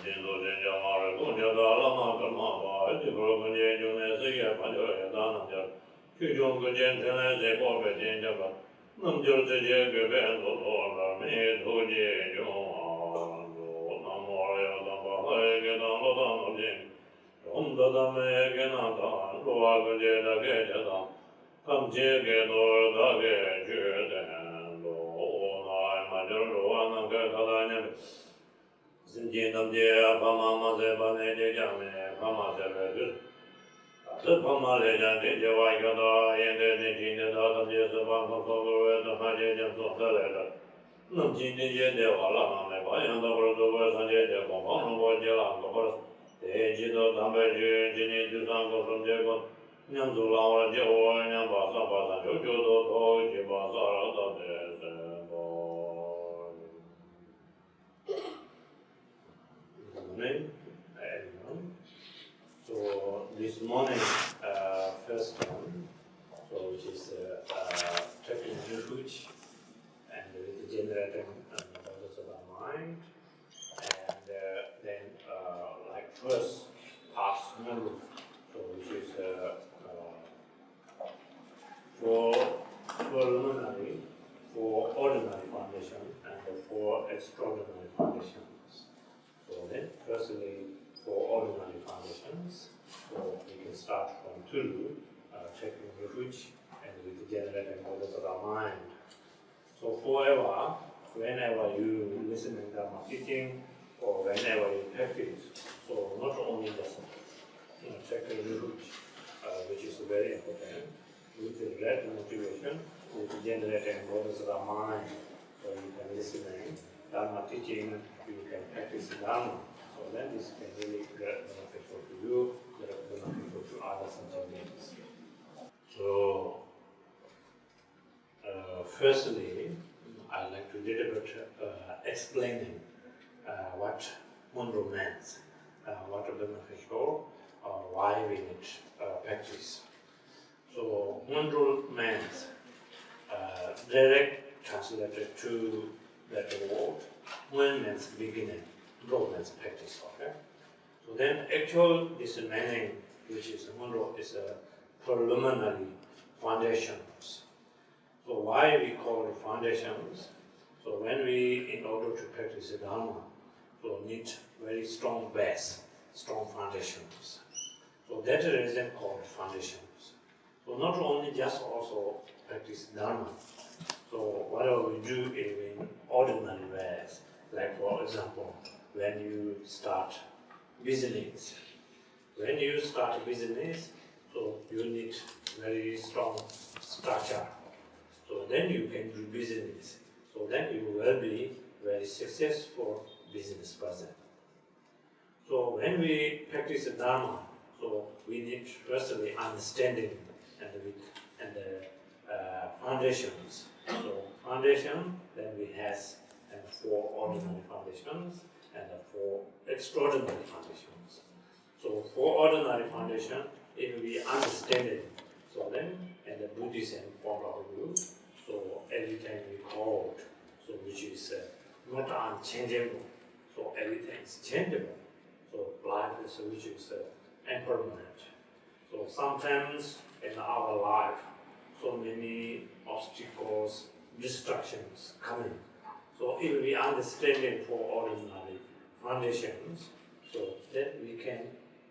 Jindu Jinja Mara Gunja Dala Ma Karma Ba Jibro Gunje June Sige Panjo So this morning, first one, so which is checking Refuge and with the generating models of our mind, and then like first pass Ngondro, so which is for preliminary, for ordinary foundation, and for extraordinary foundations. So then, firstly, for ordinary foundations, so we can start from two, checking Refuge and with the generating models of our mind. So forever, whenever you listen to Dharma teaching or whenever you practice, so not only just checking Refuge, which is very important, with the right motivation, with the generating models of our mind, so you can listen to Dharma teaching, you can practice Dharma. So then this can really get beneficial to you, get beneficial to others and beings. So, firstly, I'd like to little bit explaining what Ngondro means, what are beneficial, why we need practice. So, Ngondro means direct translated to that word, Nguen means beginning. Ngondro means practice, okay? So then actual this meaning, which is Ngondro, is a preliminary foundations. So why we call it foundations? So when we, in order to practice the Dharma, so need very strong base, strong foundations. So that is the reason called foundations. So not only just also practice Dharma. So whatever we do in ordinary ways, like for example, when you start business. When you start a business, so you need very strong structure. So then you can do business. So then you will be very successful business person. So when we practice the Dharma, so we need firstly understanding and foundations. So foundation, then we have four ordinary foundations and four extraordinary foundations. So for ordinary foundation, it will be understanding. So then, in the Buddhism point of view, so every time we call, so which is not unchangeable. So everything is changeable. So life is which is impermanent. So sometimes in our life, so many obstacles, distractions coming. So if we understanding for ordinary foundations, so then we can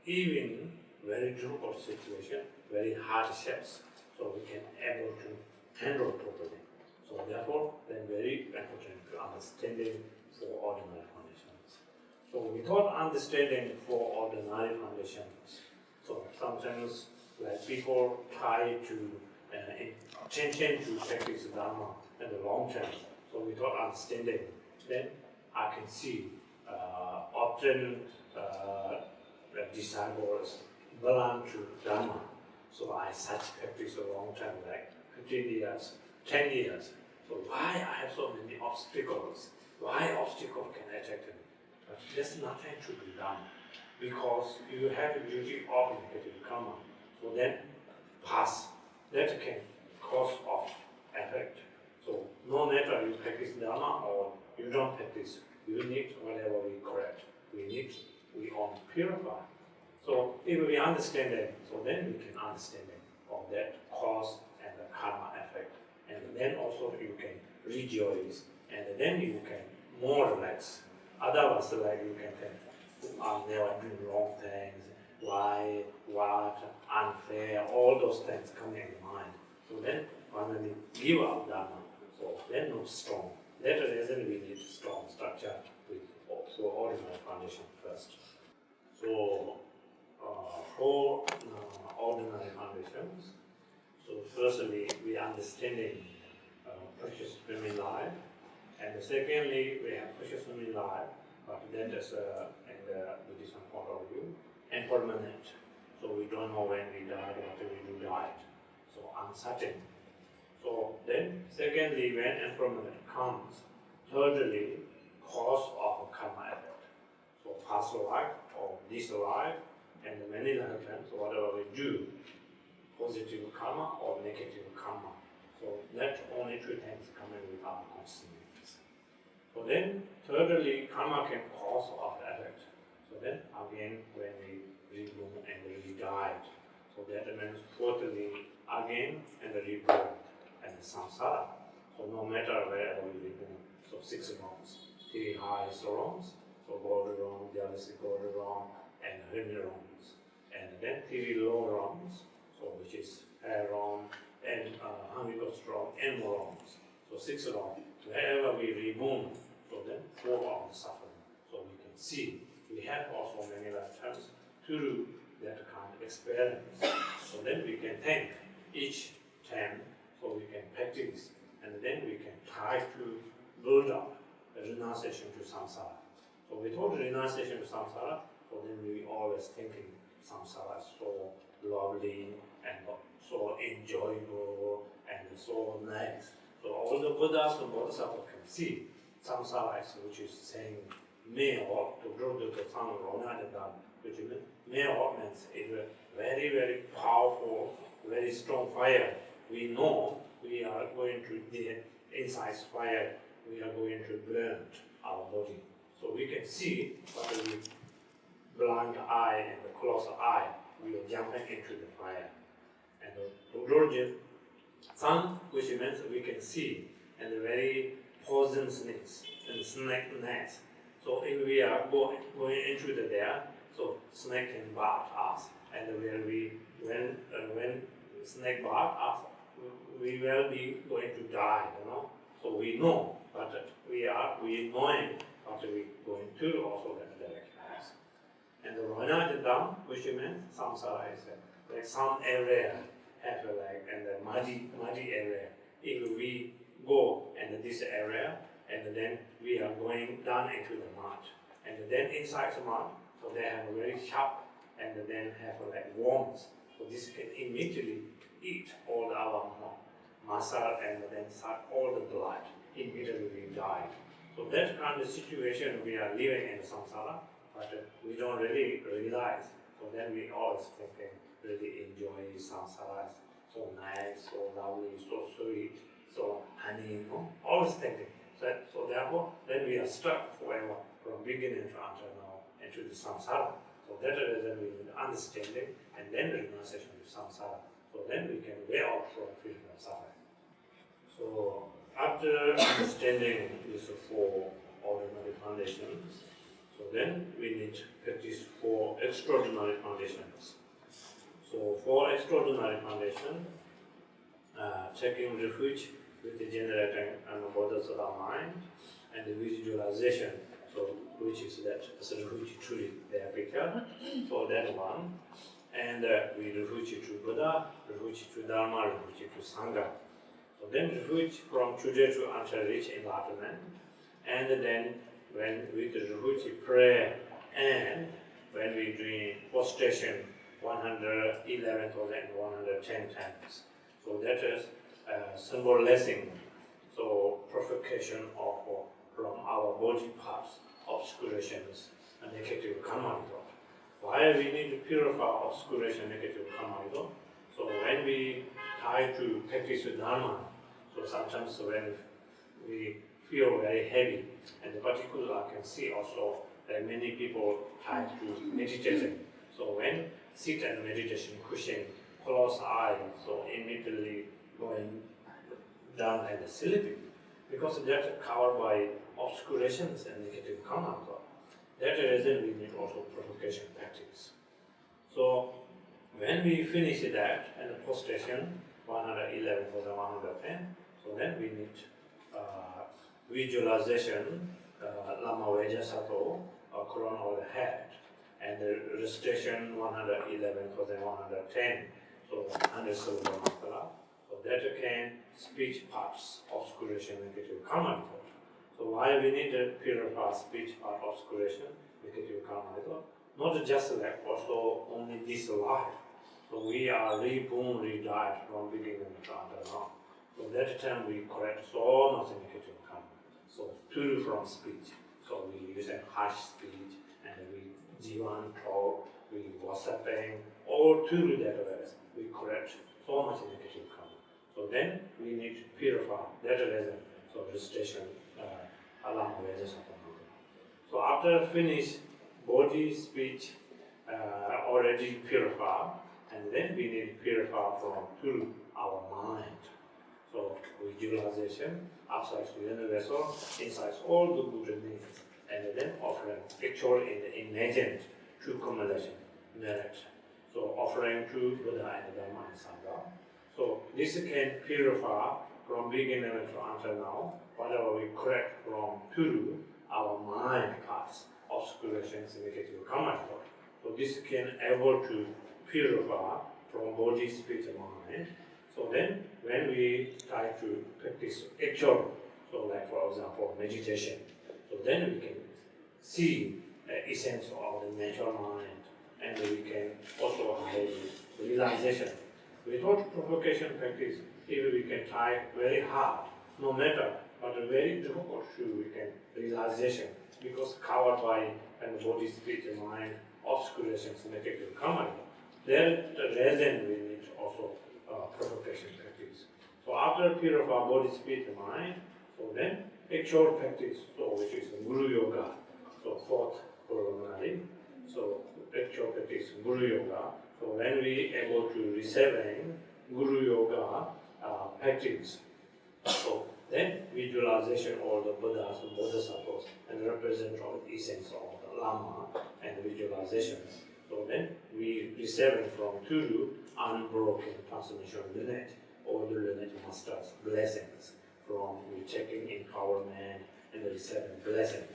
even very difficult situation, very hardships, so we can able to handle properly. So therefore, then very important to understanding for ordinary foundations. So without understanding for ordinary foundations, so sometimes like people try to intend to practice Dharma in the long term. So without understanding, then I can see often disciples belong to Dharma. So I such practice a long time, like 15 years, 10 years. So why I have so many obstacles? Why obstacles can attack me? But there's nothing to be done because you have a duty of negative karma. So then pass. That can cause of effect. So no matter you practice Dharma or you don't practice, you need whatever we correct. We all purify. So if we understand it, so then we can understand it all that cause and the karma effect. And then also you can rejoice, and then you can more relax. Otherwise, like you can think, I'm never doing wrong things, why, what, unfair, all those things come in mind. So then finally give up Dharma. So then not strong. That's the reason we need strong structure with also ordinary foundation first. So for ordinary foundations, so firstly we understanding precious feminine life, and secondly we have precious feminine life, but that is in the Buddhism point of view, impermanent. So we don't know when we die, what we do die. So uncertain. So then secondly, when impermanent comes, thirdly, cause of karma effect. So past life or this life, and many lifetimes, whatever we do, positive karma or negative karma. So that only two things coming with our consciousness. So then, thirdly, karma can cause of effect. So then, again, when we reborn and we died, so that means fourthly, again, and reborn, and samsara. So no matter wherever we reborn, so 6 wrongs, 3 high wrongs, so gold wrong, jealousy, gold wrong, and heavy wrongs, and then 3 low wrongs, so which is hair wrong, and hungry wrong, and more wrongs. So 6 wrongs. Wherever we reborn, so then 4 of the suffering. So we can see we have also many lifetimes to do that kind of experience. So then we can think each time, so we can practice, and then we can try to build up a renunciation to samsara. So without renunciation to samsara, so then we always thinking samsara is so lovely and so enjoyable and so nice. So all the Buddhas and Bodhisattvas can see samsara is, which is saying meo to Drupju to Thang Ronadadan, which means meo means it's a very, very powerful, very strong fire. We know we are going to the inside fire, we are going to burn our body. So we can see, but with blind eye and the closed eye, we are jumping into the fire. And the Drupju Thang, which means we can see, and the very poison snakes and snake nets. So if we are going into the there, so snake can bite us, and when snake bite us, we will be going to die, you know. So we know, but we knowing, but we going to also that direction. And the Ronadadan, which means samsara is like some area have and the muddy area. If we go in this area, and then we are going down into the mud, and then inside the mud, so they have a very sharp, and then have worms. So this can immediately eat all our muscle and then suck all the blood. Immediately we die. So that kind of situation we are living in samsara, but we don't really realize. So then we always thinking, really enjoy samsara, so nice, so lovely, so sweet, so honey, always thinking. So therefore, then we are stuck forever from beginning to until now into the samsara. So that is then we need understanding and then renunciation to samsara. So then we can way out from feeling of suffering. So after understanding these 4 ordinary foundations, so then we need to practice 4 extraordinary foundations. So 4 extraordinary foundations, taking refuge with the generating and bodhisattva mind, and the visualization, so which is that as a refuge truly their picture. So that one, and we refuge to Buddha, refuge to Dharma, refuge to Sangha. So then refuge from today to until reach enlightenment, and then when we refuge prayer, and when we do prostration 111,110 times. So that is symbolizing so purification of from our body parts, obscurations, and negative karma. Why we need to purify obscuration, negative karma? So when we try to practice Dharma, so sometimes when we feel very heavy, and particularly I can see also that many people try to meditate. So when sit and meditation, cushion, close eye, so immediately going down and sleeping, because that's covered by obscurations and negative karma. That's the reason we need also purification practice. So when we finish that and the prostration 111 for the 110, so then we need visualization, Lama Veja Sato, crown over the head, and the recitation 111 for the 110, so 100 syllable mantra. So that can speech parts, obscuration, negative karma. So why we need to purify speech part, obscuration, negative karma? Not just like also only this life. So we are reborn, re-died from beginning to now. So that time we correct so much negative karma. So pure from speech. So we use a harsh speech and we jivan talk, we WhatsApping, all through that ways we correct so much negative karma. So then we need to purify that reason. So recitation, alam veja. So after finish body, speech already purified, and then we need to purify from through our mind. So visualization, outside the universal, inside all the Buddha needs, and then offering actual in the imagined true accumulation, merit. So offering to Buddha and Dharma and Sangha. So this can purify from beginning to until now, whatever we correct from through our mind parts, obscurations, negative karma. So this can able to purify from body, speech, and mind. So then, when we try to practice actual, so like for example meditation, so then we can see the essence of the natural mind, and we can also have realization. Without provocation practice, if we can try very hard, no matter, but very difficult to we can realization, because covered by and body, speech, and mind, obscurations, negative karma. Then the reason we need also provocation practice. So after purify body, speech, and mind, so then actual practice, so which is Guru Yoga, so fourth preliminary. So actual practice Guru Yoga. So when we able to receiving Guru Yoga practice, so then visualization all the Buddhas and Bodhisattvas and represent all the essence of the Lama and visualization. So then we receiving from Guru unbroken transmission lineage, all the lineage masters blessings from we checking empowerment and receiving blessings.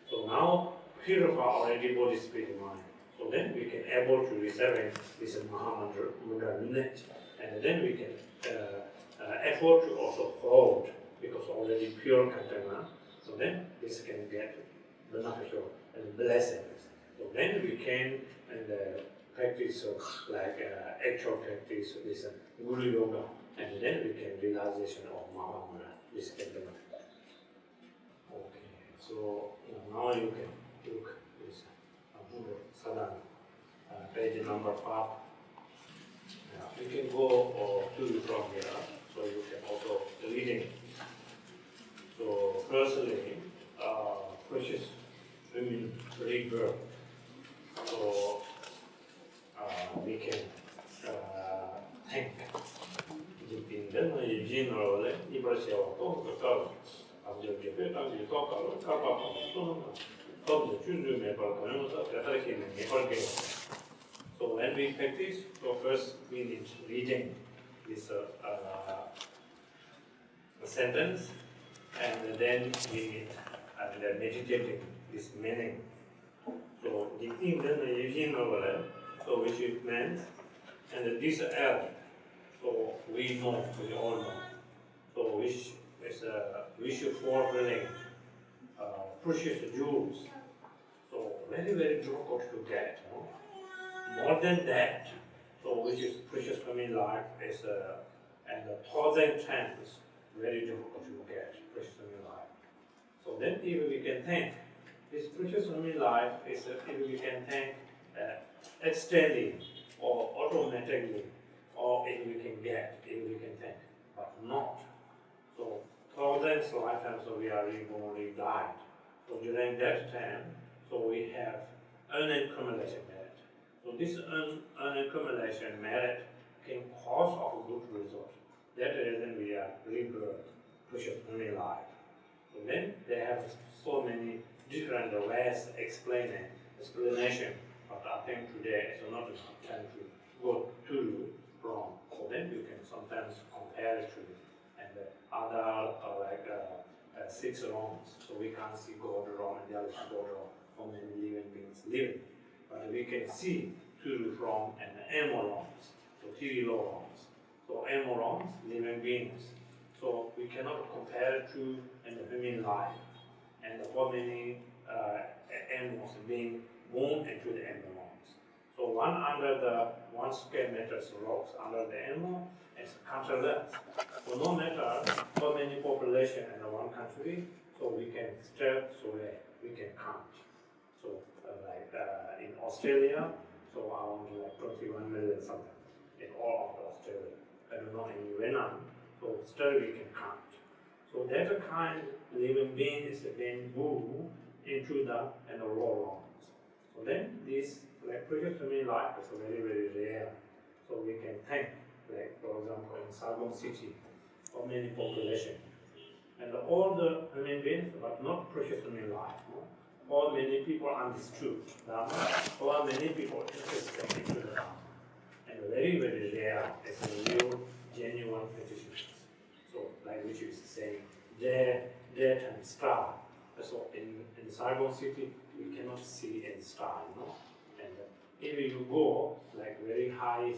So now purify already body, spirit, and mind. So then we can able to receiving this Mahamudra lineage, and then we can effort to also hold, because already pure container. So then this can get beneficial and blessings. So then we can practice like actual practice this Guru Yoga, and then we can realization of Mahamudra. This can benefit. Okay, so now you can look this Sadhana, page number 5. You can go to from here, so you can also reading. So firstly, precious women rebirth. So we can think. Dipindan general liberation to the so when we practice, so first we need reading this sentence, and then we need meditating this meaning. So the thing then so which it means, and this L, so we know, we all know. So which is wish for filling precious jewels. So very, very difficult to get. No? More than that, so which is precious human life is and 1,000 times very difficult to get precious human life. So then if we can think, this precious human life is if we can think extending or automatically, or if we can get, if we can think, but not. So thousands of lifetimes so we are reborn, we died. So during that time, so we have unaccumulation merit. So this unaccumulation merit can cause of a good result. That reason we are rebirth, precious only life. So then they have so many different ways explanation, but I think today is not enough time to go to from. So then you can sometimes compare it to and the other six realms. So we can't see God realm and the other God realm, how many living beings living. But we can see two from and the animal realms, so three low realms. So animal realms, living beings. So we cannot compare it to and the human life and how many animals being born into the animal realms. So one under the 1 square meters rocks under the animal is counterless. So no matter how many population in one country, so we can start so that we can count. So in Australia, so around 21 million something in all of Australia. I don't know in Vietnam, so still we can count. So that kind living being is being moved into the lower realms. So then this precious human life is very, very rare. So we can think, for example, in Saigon city, how many population, and all the human beings, but not precious human life. No? How many people understood Dharma, how many people interested into the Dharma. And very, very rare is a real, genuine practitioners. So, which is saying, Dechen star. So in Saigon city, we cannot see any star, And if you go very high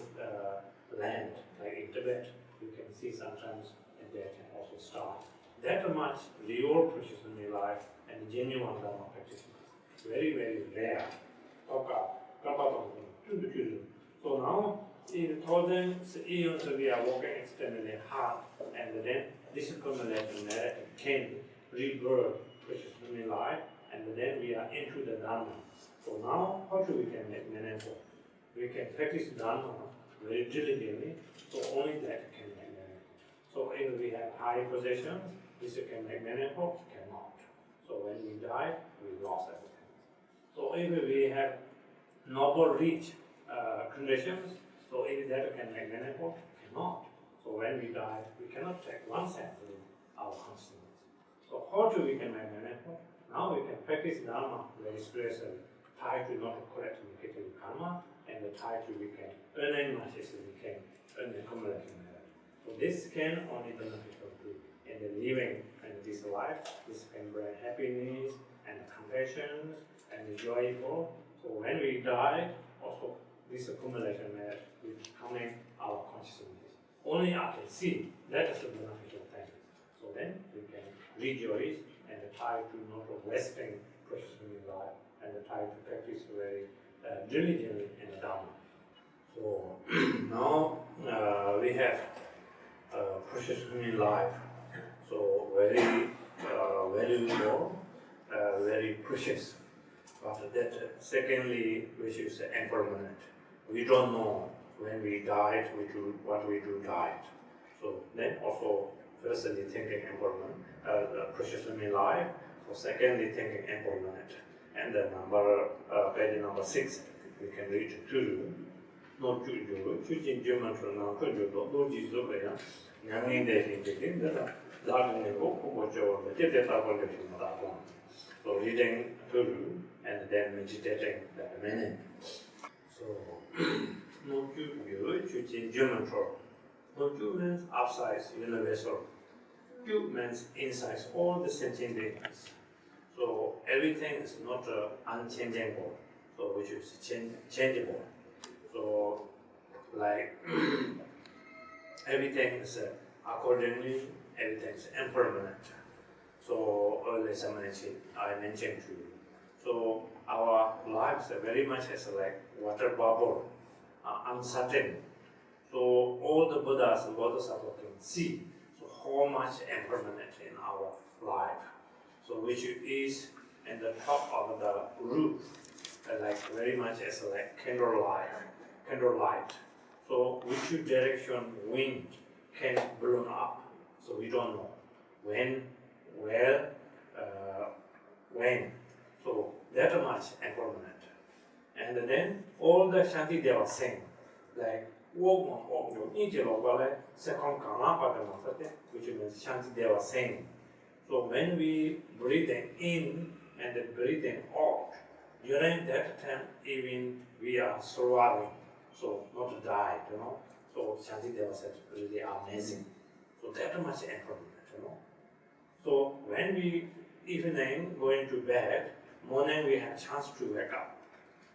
land, in Tibet, you can see sometimes and there can also star. That much real precious in life and genuine Dharma practitioners. Very, very rare. So now, in thousands of years, we are working extremely hard, and then this accumulation can rebirth precious human life, and then we are into the Dharma. So now, how do we can make meaningful? We can practice Dharma very diligently, so only that can make meaningful. So if we have high possessions, this can make meaningful, cannot. So when we die, we lost everything. So if we have noble rich conditions, so if that can make meaningful, cannot. So when we die, we cannot take one cent in our consciousness. So how do we can make meaningful? Now we can practice Dharma very seriously, try to not correct negative karma, and try to we can earn as much as we can earn accumulating merit. So this can only beneficial to in the living and this life. This can bring happiness and compassion and joyful. So when we die, also this accumulation merit is becoming our consciousness. Only I can see that is the beneficial thing. So then we can rejoice and try to not wasting precious human life and try to practice very diligently in the Dharma. So now we have precious human life. So very valuable, very precious. But that secondly, which is impermanent. We don't know when we died, what we do died. So then also, firstly thinking impermanent, precious human life. So secondly thinking impermanent. And then page number 6, we can read to no juju, chujin geometry, no juju, no jizu, Yang in the so reading Guru and then meditating the meaning. So no Guru, chujin geometry. No Guru means outside, universal. Guru means inside all the sentient beings. So everything is not unchangeable, so which is changeable. So everything is accordingly, everything is impermanent. So earlier I mentioned to you. So our lives are very much as water bubble, uncertain. So all the Buddhas and Bodhisattvas can see how much impermanent in our life. So which is in the top of the roof, very much as candlelight. So which direction wind can blow up? So we don't know when, where, when. So that much impermanent. And then all the Shanti Deva sing, which means Shantideva saying. So when we breathing in and breathing out, during that time even we are surviving, so not die, you know. So Shantideva said really amazing. So that much improvement, you know. So when we evening going to bed, morning we have chance to wake up.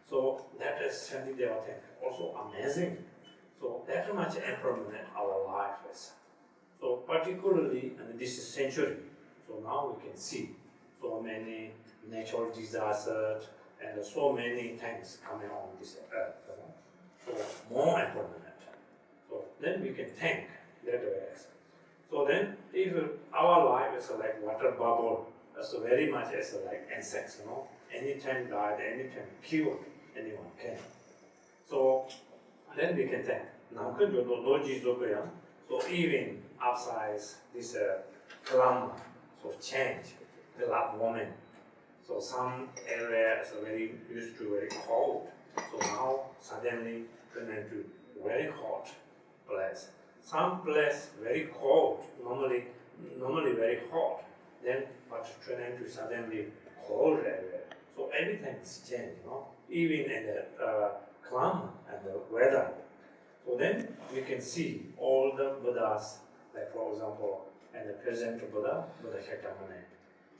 So that is Shantideva thing, also amazing. So that much improvement our life is. So particularly in this century, so now we can see so many natural disasters and so many things coming on this earth. You know? So more improvement. So then we can think that way. So then if our life is like water bubble, so very much as like insects, you know, anytime died, anytime killed, anyone can. So then we can think. Now, so even outside this climate, so change, the last woman. So some areas are very used to very cold. So now suddenly turn into very hot place. Some place very cold, normally very hot. Then but turn into suddenly cold area. So everything is changed, you know, even in the climate and the weather. So then we can see all the Buddhas, like for example, and the present Buddha, Buddha Shakyamuni.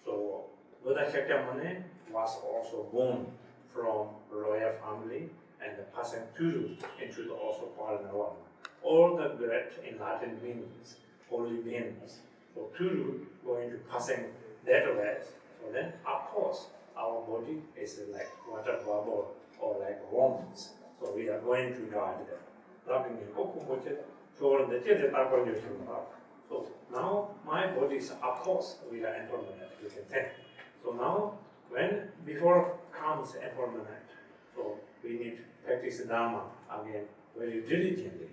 So Buddha Shakyamuni was also born from royal family and passing through into the also Perdana. All the great enlightened beings, holy beings, so through going to passing that way. So then, of course, our body is like water bubble or like worms. So we are going to die there. So now my body is, of course, we are impermanent, you can think. So now, when before comes impermanent, so we need to practice Dharma again very diligently.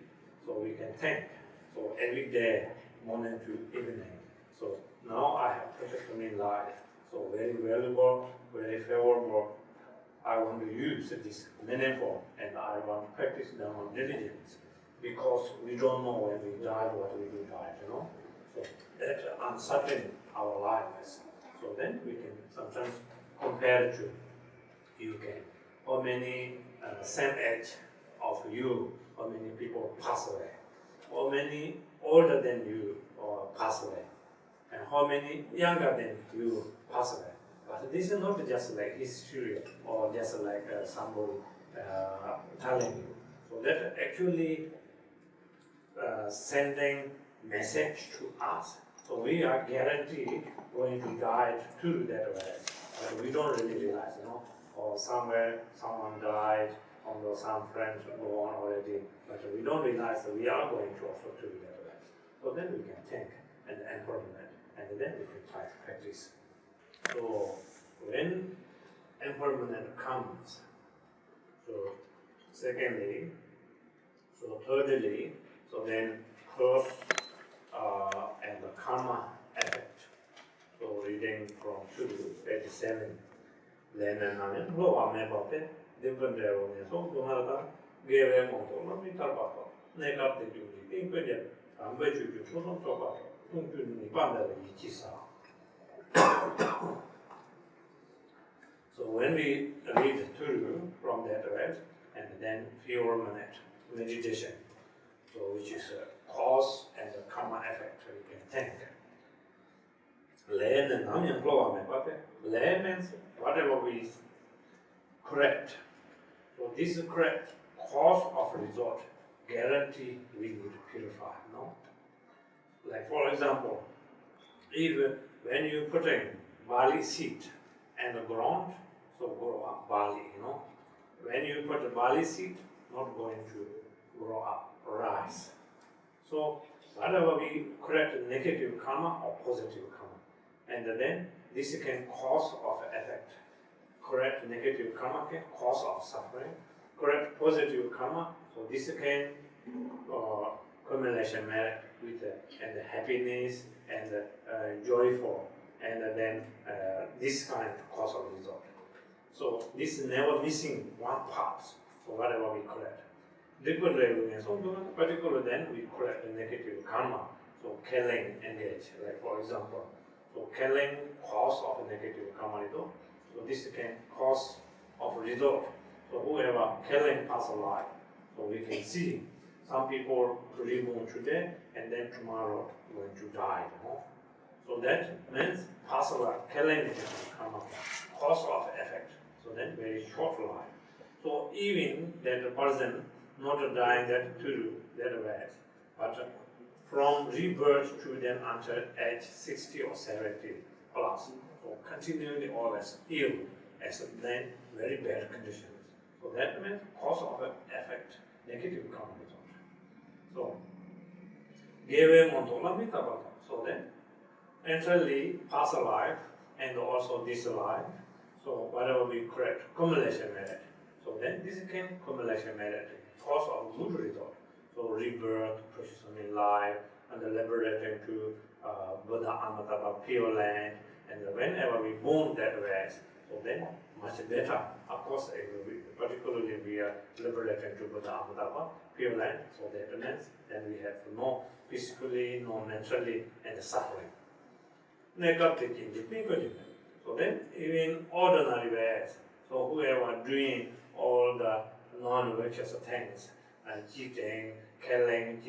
So we can think. So every day, morning to evening. So now I have protected me life. So very valuable, very favorable. I want to use this meaningful and I want to practice Dharma diligence because we don't know when we die what we will die, you know. So that uncertain our life is. So then we can sometimes compare to you can. How many same age of you, how many people pass away? How many older than you pass away? And how many younger than you pass away? But this is not just like history or just like somebody telling you. So that actually sending message to us. So we are guaranteed going to die through that way. But we don't really realize, you know, or somewhere someone died, although some friends go on already, but we don't realize that we are going to also through that way. So then we can think and impermanent, and then we can try to practice. So when impermanent comes, so secondly, so thirdly, so then first and the karma effect. So reading from 2:87. Then 나는 로함에 봤대. 대번대로에서 동하다 게레 몽골로 미탈바도. 내가 되는지 띵거냐. 안 배주주 소송 써봐. 통준이 반대로 이치사. So when we read through from that verse and then few minute meditation, so which is a cause and the karma effect, we can think. Le means whatever we correct. So this is correct cause of result, guarantee we need to purify, no? Like for example, if when you put in barley seed and the ground, so grow up barley, you know. When you put the barley seed, not going to grow up rice. So whatever we correct negative karma or positive karma. And then this can cause of effect. Correct negative karma can cause of suffering. Correct positive karma, so this can accumulation merit with and happiness and joyful, and then this kind of cause of result. So this is never missing one part. So whatever we correct. different level, so particularly then we correct the negative karma. So killing engage, like for example, so killing cause of negative karma. So this can cause of result. So whoever killing past life, so we can see some people reborn today and then tomorrow going to die. So that means past life killing negative karma, cause of effect. So then very short life. So even that the person not dying that to that way, but from rebirth to then until age 60 or 70 plus, so continually always ill, as then very bad conditions. So that means cause of effect, negative karma. So, GIliwong on so then entirely past life and also this life. So whatever we correct, accumulation method. So then this can accumulation method, cause of good result. So rebirth, precision in life, and liberating to Buddha Amataba Pure Land, and whenever we born that way, so then much better. Of course, particularly we are liberating to Buddha Amataba Pure Land, so that means then we have no physically, no mentally, and suffering. Negative in the people. So then, even ordinary ways, so whoever doing all the non-virtuous things, cheating, killing,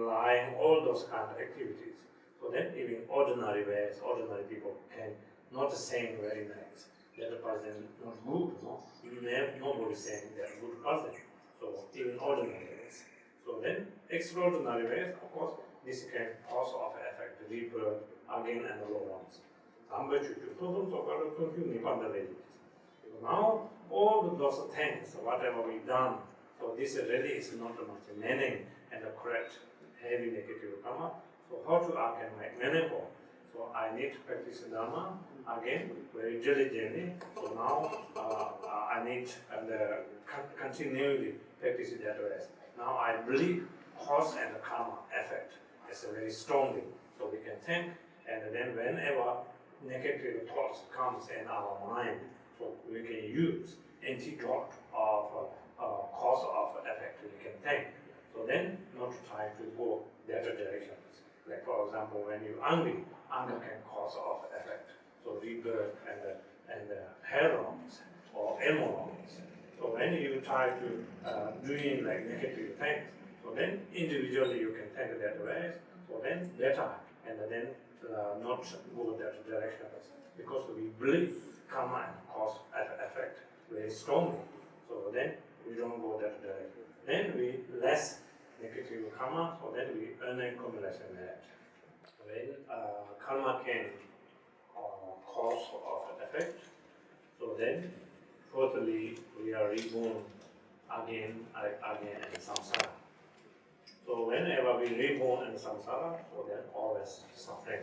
lying, all those kind of activities. So then, even ordinary ways, ordinary people can not saying very nice. That person not good, no? Nobody saying they're good person. So even ordinary ways. So then, extraordinary ways, of course, this can cause of effect, rebirth again and low ones. Now, all those things, whatever we done, so this really is not much meaning and correct heavy negative karma. So how to I can make meaningful? So I need to practice Dharma again very diligently. So now I need and continually practice that way. Now I believe cause and karma effect is very strongly. So we can think, and then whenever negative thoughts comes in our mind, so we can use antidote of cause of effect. We can think. So then not try to go that direction. Like for example, when you're angry, anger can cause of effect. So rebirth and herons or emeralds. So when you try to doing like negative things, so then individually you can think that way. So then better, and then not go that direction, because we believe karma and cause effect very strongly. So then we don't go that direction. Then we less negative karma, so then we earn accumulation merit. When karma can cause of effect, so then totally we are reborn again in samsara. So whenever we reborn in samsara, so then always suffering.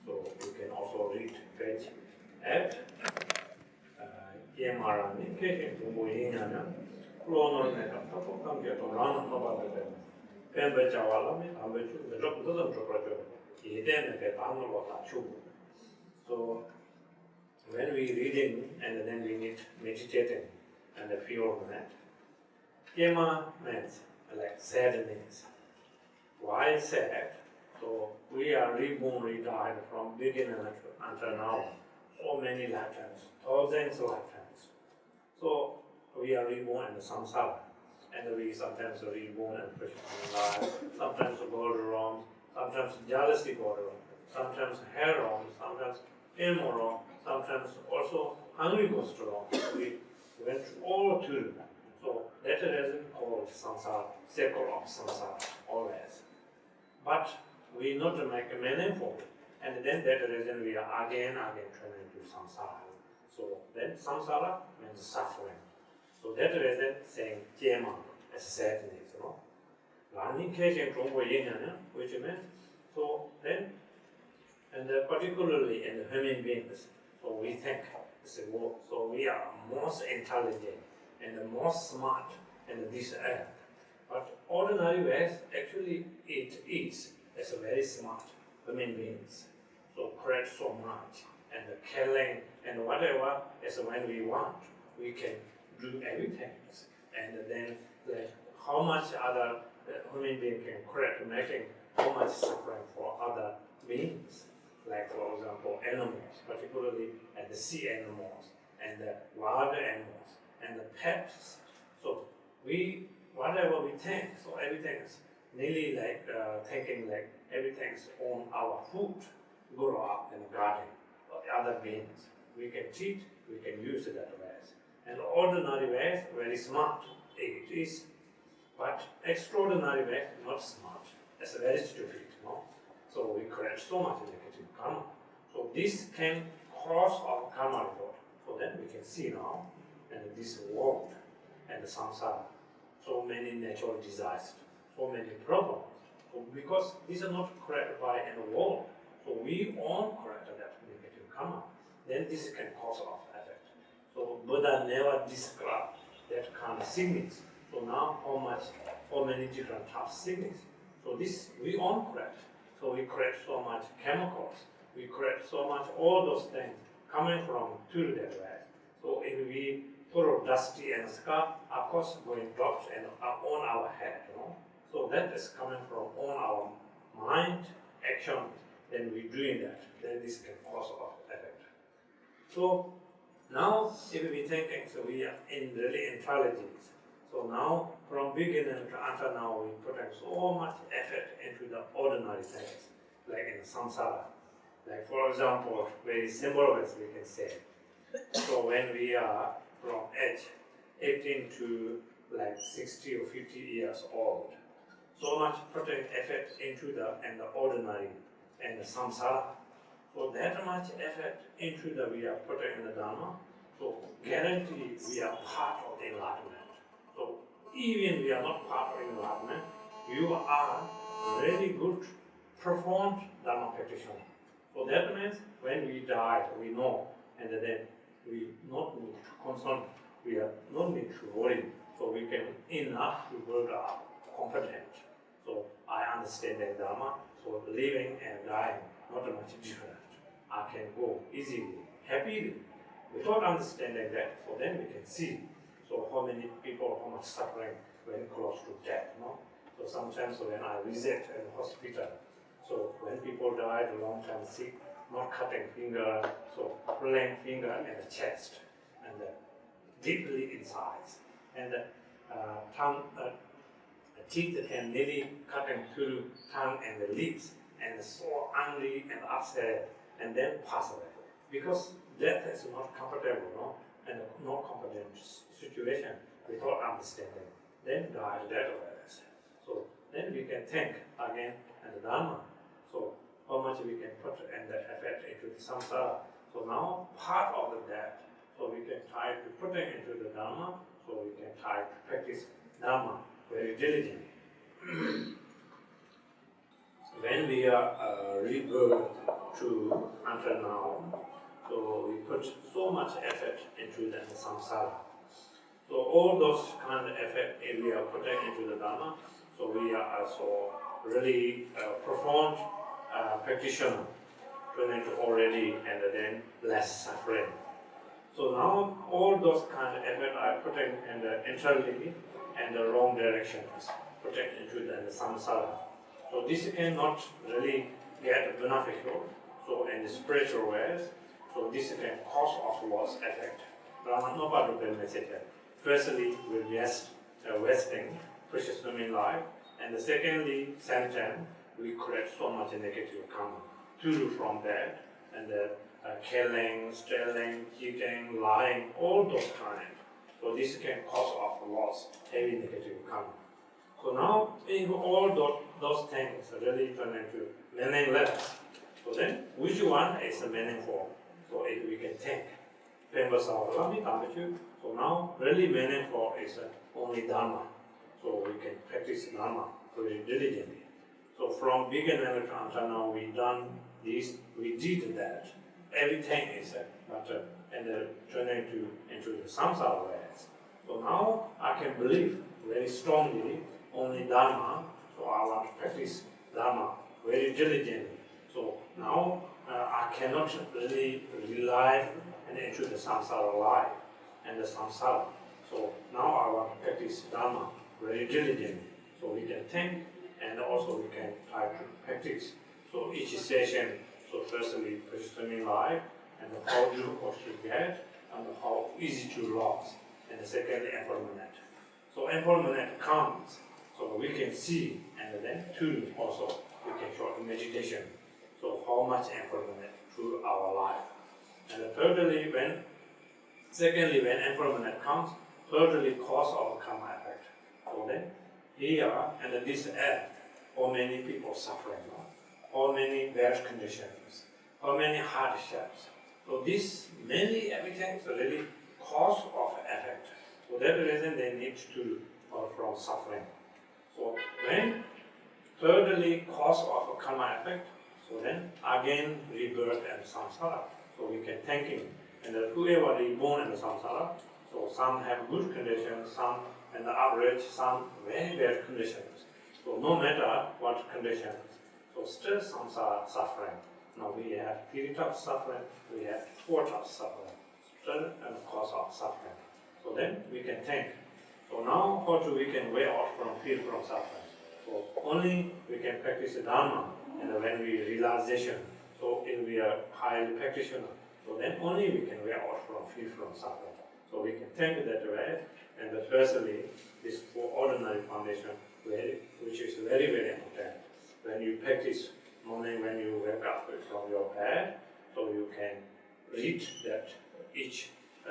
So you can also read page 8. EMRani, Kekin Tumbuinana, Lonorneka, Tapokam Getorana, Nobody. Pembe Jawalami, Ambechu, the job doesn't proper. He then get So when we reading and then we need meditating and feel on that. Yema means like sadness. Why sad? So we are reborn, redied from beginning until now. So many lifetimes, thousands of lifetimes. So we are reborn in the samsara, and we sometimes are reborn in Krishna's life, sometimes Barom, sometimes jealousy Barom, sometimes heron, sometimes immoral, sometimes also hungry goes strong. We went all through. So that is called samsara, circle of samsara, always. But we not make a meaningful, and then that reason we are again turning to samsara. So then samsara means suffering. So that reason saying jema is sadness, you know. Which means so then, and particularly in the human beings, so we think so we are most intelligent and the most smart in this earth. But ordinary ways, actually it is as a very smart human beings. So correct so much, and the killing and whatever is when we want, we can do everything. And then like how much other human being can correct, making how much suffering for other beings, like for example animals, particularly the sea animals and the wild animals and the pets. So whatever we think, so everything is nearly like thinking like everything's on our food, grow up in the garden, or the other beings. We can treat, we can use that ways. And ordinary ways, very smart, it is. But extraordinary ways, not smart. It's very stupid, no? So we create so much negative karma. So this can cause our karma report. So then we can see now, and this world and the samsara, so many natural disasters, so many problems. So because these are not created by any world, so we all create that negative karma. Then this can cause of effect. So Buddha never described that kind of sickness. So now how many different types of sickness. So this we all create. So we create so much chemicals. We create so much all those things coming from to that way. So if we throw dusty and scar, of course going drops and on our head, you know. So that is coming from on our mind action. Then we doing that. Then this can cause of effect. So now if we thinking, so we are really intelligent. So now from beginning to until now we putting so much effort into the ordinary things, like in samsara. Like for example, very simple ways we can say. So when we are from age 18 to like 60 or 50 years old, so much putting effort into the ordinary and the samsara. So that much effort into the we are putting in the dharma. So guarantee we are part of the enlightenment. So even we are not part of enlightenment, you are really good performed dharma practitioner. So that means when we die, we know, and then we not need to concern, we are not need to worry. So we can enough to build up competent. So I understand the dharma. So living and dying not much different. I can go easily, happily, without understanding that. So then we can see. So how many people, how much suffering when close to death, no? So sometimes when I visit in the hospital, so when people died long time sick, not cutting finger, so pulling finger in the chest and deeply inside, and tongue, teeth can nearly cutting through tongue and the lips, and so angry and upset, and then pass away because death is not comfortable, no, and not competent situation without understanding. Then die that way. So then we can think again and the dharma. So how much we can put and the effort into the samsara. So now part of that, so we can try to put it into the dharma. So we can try to practice dharma very diligently. When we are rebirth to until now, so we put so much effort into the samsara. So all those kind of effort we are putting into the dharma. So we are also really profound practitioner, already, and then less suffering. So now all those kind of effort I put in the internally and the wrong directions, putting into the samsara. So this cannot really get beneficial. So in the spiritual ways, so this can cause of loss effect. Nobody message. Firstly, we wasting precious human life, and secondly, Samten, we create so much negative karma from that, and killing, stealing, cheating, lying, all those kind. So this can cause of loss, heavy negative karma. So now, if all those things really turn into meaningless, so then which one is meaningful? So if we can think, so now really meaningful is only dharma. So we can practice dharma very diligently. So from beginning until now we done this, we did that. Everything is and turning into the samsara ways. So now I can believe very strongly only dharma. So I want to practice dharma very diligently. So now I cannot really rely and into the samsara life and the samsara. So now I want to practice dharma very diligent. So we can think and also we can try to practice. So each session, so firstly, swimming life and how difficult to get and how easy to lose. And secondly, impermanent. So impermanent comes, so we can see, and then two also we can show in meditation. So how much impermanent through our life. And thirdly, secondly, when impermanent comes, thirdly, cause of karma effect. So then, here and this earth, how many people suffering, how many bad conditions, how many hardships. So this many everything is really cause of effect. So that reason they need to from suffering. So when thirdly cause of karma effect, so then again rebirth and samsara. So we can thank him. And whoever is born in the samsara, so some have good conditions, some and the average, some very bad conditions. So no matter what conditions, so still samsara suffering. Now we have 3 types of suffering, we have 4 types of suffering, still and cause of suffering. So then we can think. So now how to we can way out from feel from suffering. So only we can practice the Dharma and when we realization. So if we are highly practitioner, so then only we can way out from feel from suffering. So we can think that way. And firstly, this for ordinary foundation, which is very, very important. When you practice morning when you wake up from your bed, so you can read that each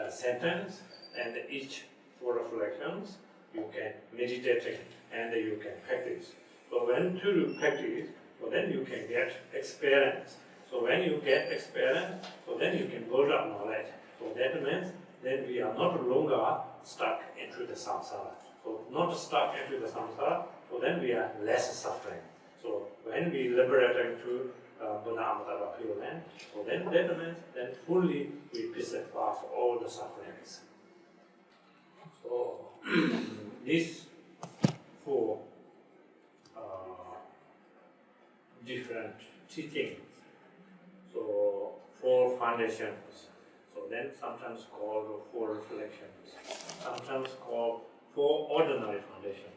sentence and each 4 reflections, you can meditate and you can practice. So when to practice, so then you can get experience. So when you get experience, so then you can build up knowledge. So that means then we are not longer stuck into the samsara. So not stuck into the samsara, so then we are less suffering. So when we liberate into Buddha Amatara pure land, so then that means then fully we pacify all the sufferings. So these 4 different teachings, so 4 foundations, so then sometimes called 4 reflections, sometimes called 4 ordinary foundations.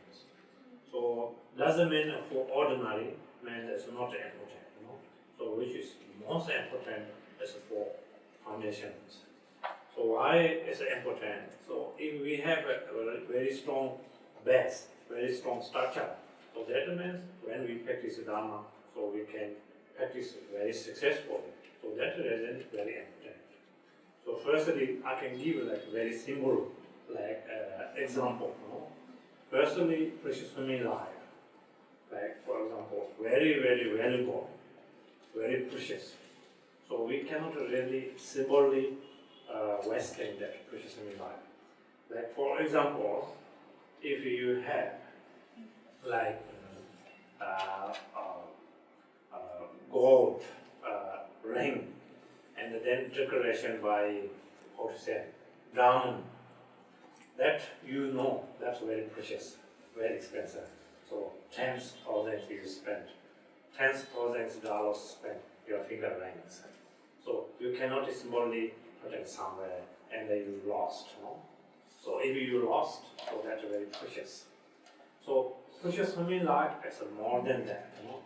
So doesn't mean for ordinary means it's not important, you know. So which is most important is for foundations. So why is it important? So if we have a very strong base, very strong structure, so that means when we practice Dharma, so we can practice very successfully. So that reason is very important. So firstly, I can give like very simple like example. You know? Firstly, precious human life. Like for example, very, very valuable, very precious. So we cannot really simply wasting that precious human life. Like for example, if you have like gold ring and then decoration by how to say diamond, that you know that's very precious, very expensive. So tens thousands you spend, $10,000 spent your finger rings. So you cannot simply put it somewhere and then you lost. No? So if you lost, so that's very precious. So precious human life is more than that. You know?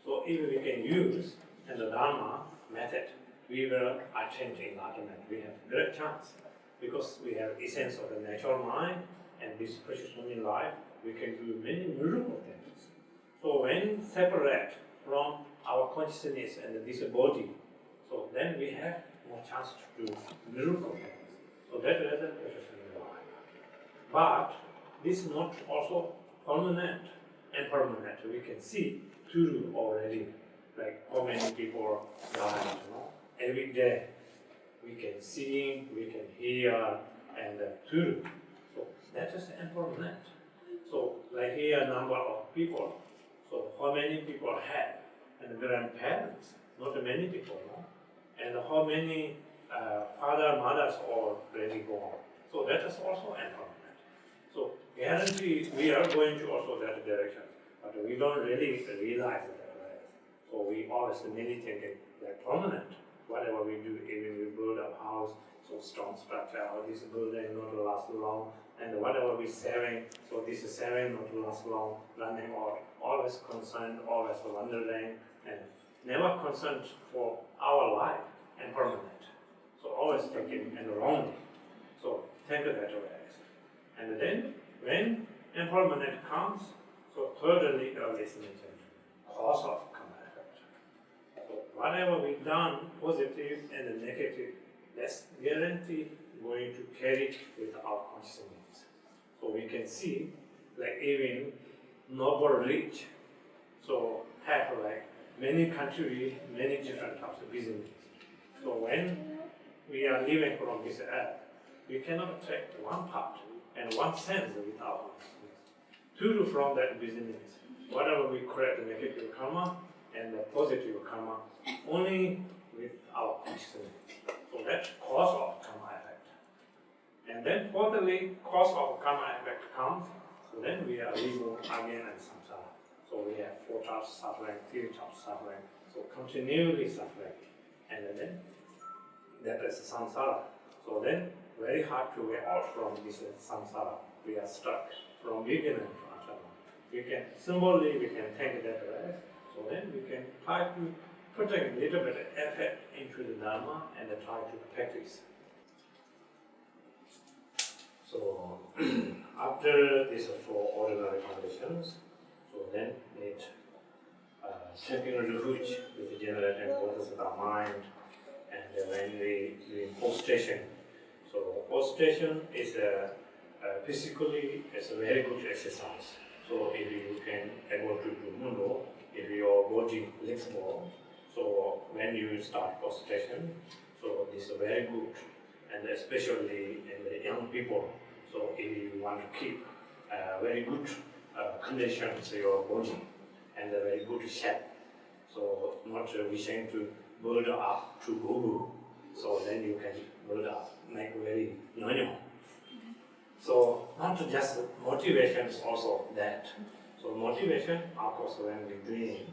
So if we can use in the Dharma method, we will attain enlightenment. We have great chance because we have essence of the natural mind and this precious human life. We can do many miracle things. So when separate from our consciousness and this body, so then we have more chance to do miracle things. So that is the precious human life. But this is not also permanent and permanent. We can see through already, like how many people die, you know, every day. We can see, we can hear, and through. So that is impermanent. So like here, number of people. So how many people have, and grandparents, not many people, no? And how many father, mothers already born. So that is also impermanent. So guarantee we are going to also that direction, but we don't really realize that way. So we always many thinking like permanent. whatever we do, even we build a house, so strong structure, or this building not to last long, and whatever we saving, so this is saving not to last long, running out, always concerned, always wondering, and never concerned for our life and permanent. So always thinking and wrong. So think that way. And then when impermanent comes, so thirdly, is mentioned, cause of karma effect. So whatever we done, positive and negative, that's guaranteed going to carry with our consciousness. So we can see, like even noble rich, so have like many countries, many different types of business. So when we are living from this earth, we cannot take one part and one sense with our consciousness. To do from that business, whatever we create the negative karma and the positive karma, only with our consciousness. So that's cause of karma effect. And then fourthly, cause of karma effect comes, so then we are living again and samsara. So we have 4 types of suffering, 3 types of suffering, so continually suffering. And then that is samsara. So then very hard to get out from this samsara. We are stuck from beginning to Atama. We can symbolically we can think that way. So then we can try to put a little bit of effort into the Dharma and try to practice. So after these 4 ordinary conditions, so then need taking refuge with generating bodhisattva mind, and when we do prostration. So prostration is physically it's a very good exercise. So if you can able to do mundo, if your body flexible, so when you start prostration, so this is very good, and especially in the young people. So if you want to keep very good conditions to your body and a very good shape, so not wishing to build up to guru, so then you can build up, make very nyonyo. So not just motivation is also that. So motivation, of course, when we doing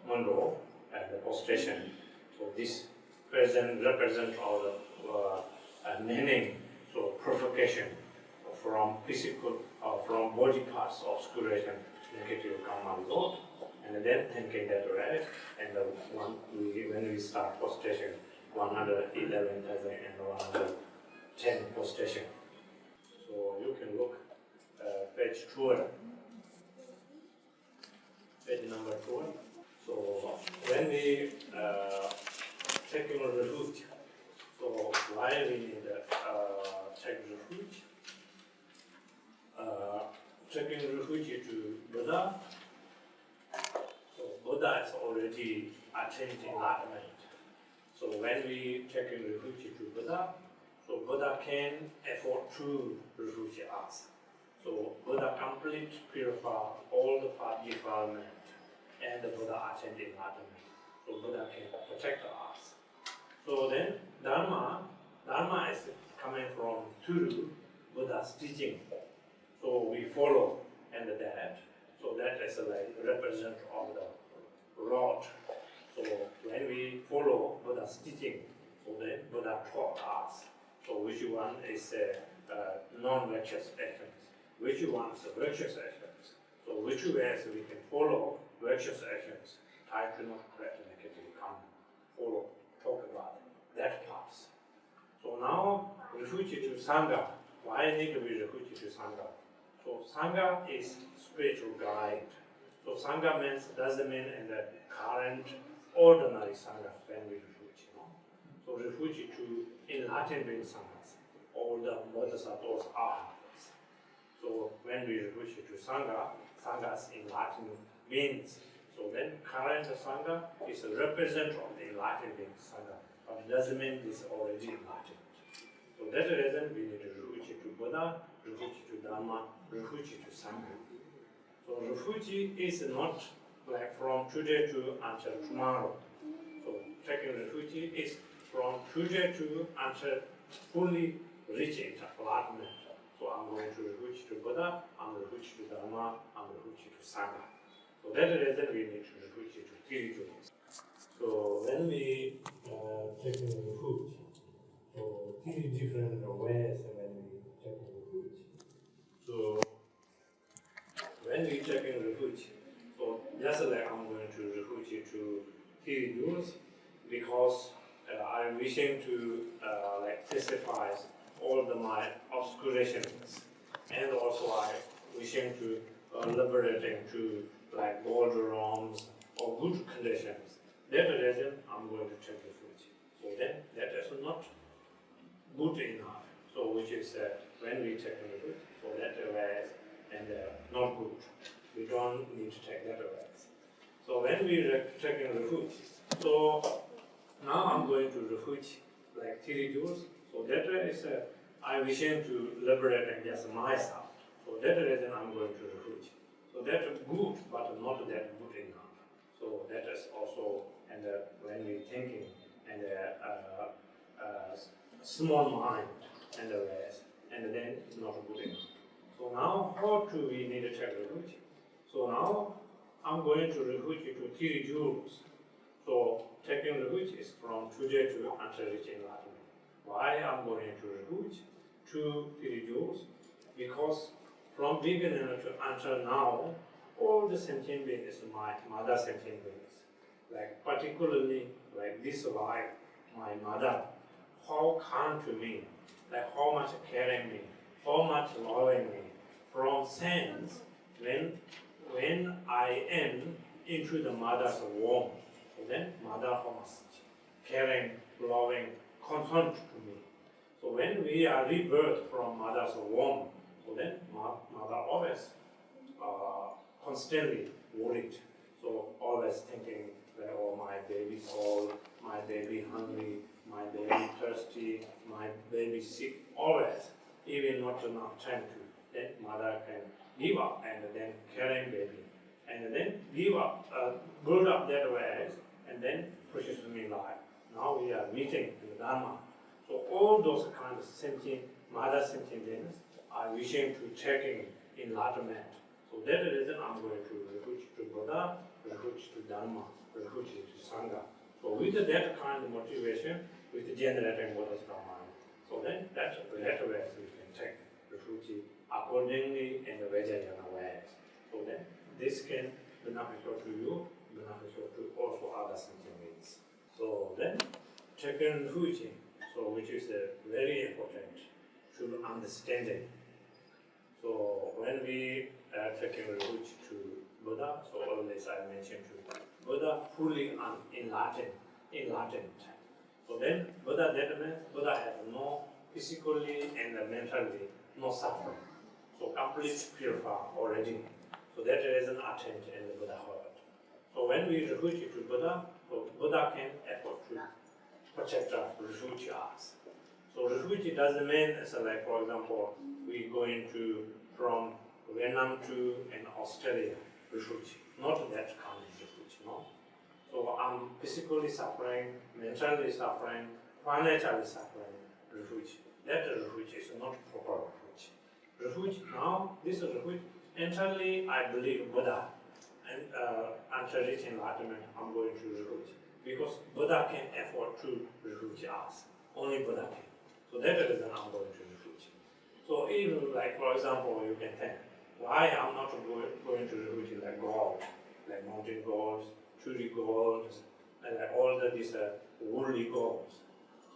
Ngondro and the prostration, so this represent all the meaning, so purification from physical from body parts obscuration, negative karma result, and then thinking that way, and when we start prostration, 111,000 and 110 prostration. So you can look page 12, page number 12. So when we taking a refuge, so why we need take refuge? Taking refuge to Buddha. So Buddha is already attained enlightenment. So when we take refuge to Buddha, so Buddha can afford to refuge us. So Buddha complete purify all the 5 defilement, and the Buddha attained enlightenment. So Buddha can protect us. So then Dharma is coming from Turu, Buddha's teaching. So we follow and that. So that is like represent of the Lord. So when we follow Buddha's teaching, so then Buddha taught us. So which one is non-virtuous actions, which one is virtuous actions. So which ways we can follow virtuous actions, try to not create negative karma. Follow, talk about that part. So now refuge to Sangha. Why need to be refuge to Sangha? So Sangha is spiritual guide. So Sangha doesn't mean in the current ordinary Sangha family refuge. So refuge to enlightened being Sanghas. All the bodhisattvas are. So when we refuge to Sangha, Sanghas enlightened beings. So then current Sangha is a representative of the enlightened being Sangha. But it doesn't mean it's already enlightened. So that's the reason we need to refuge to Buddha, refuge to Dharma, refuge to Sangha. So refuge is not like from today to until tomorrow. So taking refuge is from today to until fully reaching enlightenment. So I'm going to refuge to Buddha, I'm refuge to Dharma, I'm refuge to Sangha. So that's the reason we need to refuge to 3 jewels. So when we taking refuge. So three different ways when we taking refuge. So when we taking refuge, so just like I'm going to refuge to three rules because I'm wishing to like testify all my obscurations, and also I wishing to liberating to like gold realms or good conditions. That reason I'm going to take refuge. So then that is not good enough. So which is when we take refuge, so that way and not good. We don't need to take that way. So when we take refuge, so now I'm going to refuge like three jewels. So that is I wishing to liberate and just myself. So that reason I'm going to refuge. So that's good, but not that good enough. So that is also, and when we thinking and small mind and the rest, and then not good enough. So now how do we need to take refuge? So now I'm going to refuge to three jewels. So taking refuge is from today to until reaching enlightenment. Why I'm going to refuge to three jewels? Because from beginning to until now, all the sentient beings is my mother sentient beings. Like particularly like this life, my mother, how kind to me, like how much caring me, how much loving me. From sense, when I am into the mother's womb, so then mother how much caring, loving, concerned to me. So when we are rebirthed from mother's womb, so then mother always constantly worried. So always thinking that, oh, my baby cold, my baby hungry, my baby thirsty, my baby sick, always, even not enough time to. Then mother can give up and then carrying baby, and then give up, build up that way, and then pushes me life. Now we are meeting in the Dharma. So all those kind of sentient, mother sentient beings are wishing to taking enlightenment. So that is the reason I'm going to refuge to Buddha, refuge to Dharma, refuge to Sangha. So with that kind of motivation, with generating Buddhist mind, so then that's the later ways we can take refuge accordingly in the Vajrayana ways. So then this can beneficial to you, beneficial to also other sentient beings. So then taking refuge, so which is very important to understanding. So when we are taking refuge to Buddha, so always I mentioned to Buddha fully enlightened. So then Buddha, that means Buddha has no physically and mentally no suffering. So complete purified already. So that is an attempt in the Buddhahood. So when we refuge to Buddha, so Buddha can afford to protect us, refuge us. So refuge doesn't mean it's like, for example, we going to from Vietnam to Australia, refuge. Not that kind of refuge, no. So I'm physically suffering, mentally suffering, financially suffering, refuge. That refuge is not proper refuge. Refuge now, this refuge, entirely I believe Buddha, and until reaching enlightenment, I'm going to refuge. Because Buddha can afford to refuge us. Only Buddha can. So that is the reason I'm going to refuge. So even like, for example, you can think, why I'm not going to refuge like gold, like mountain golds, tree golds, and like all these worldly golds.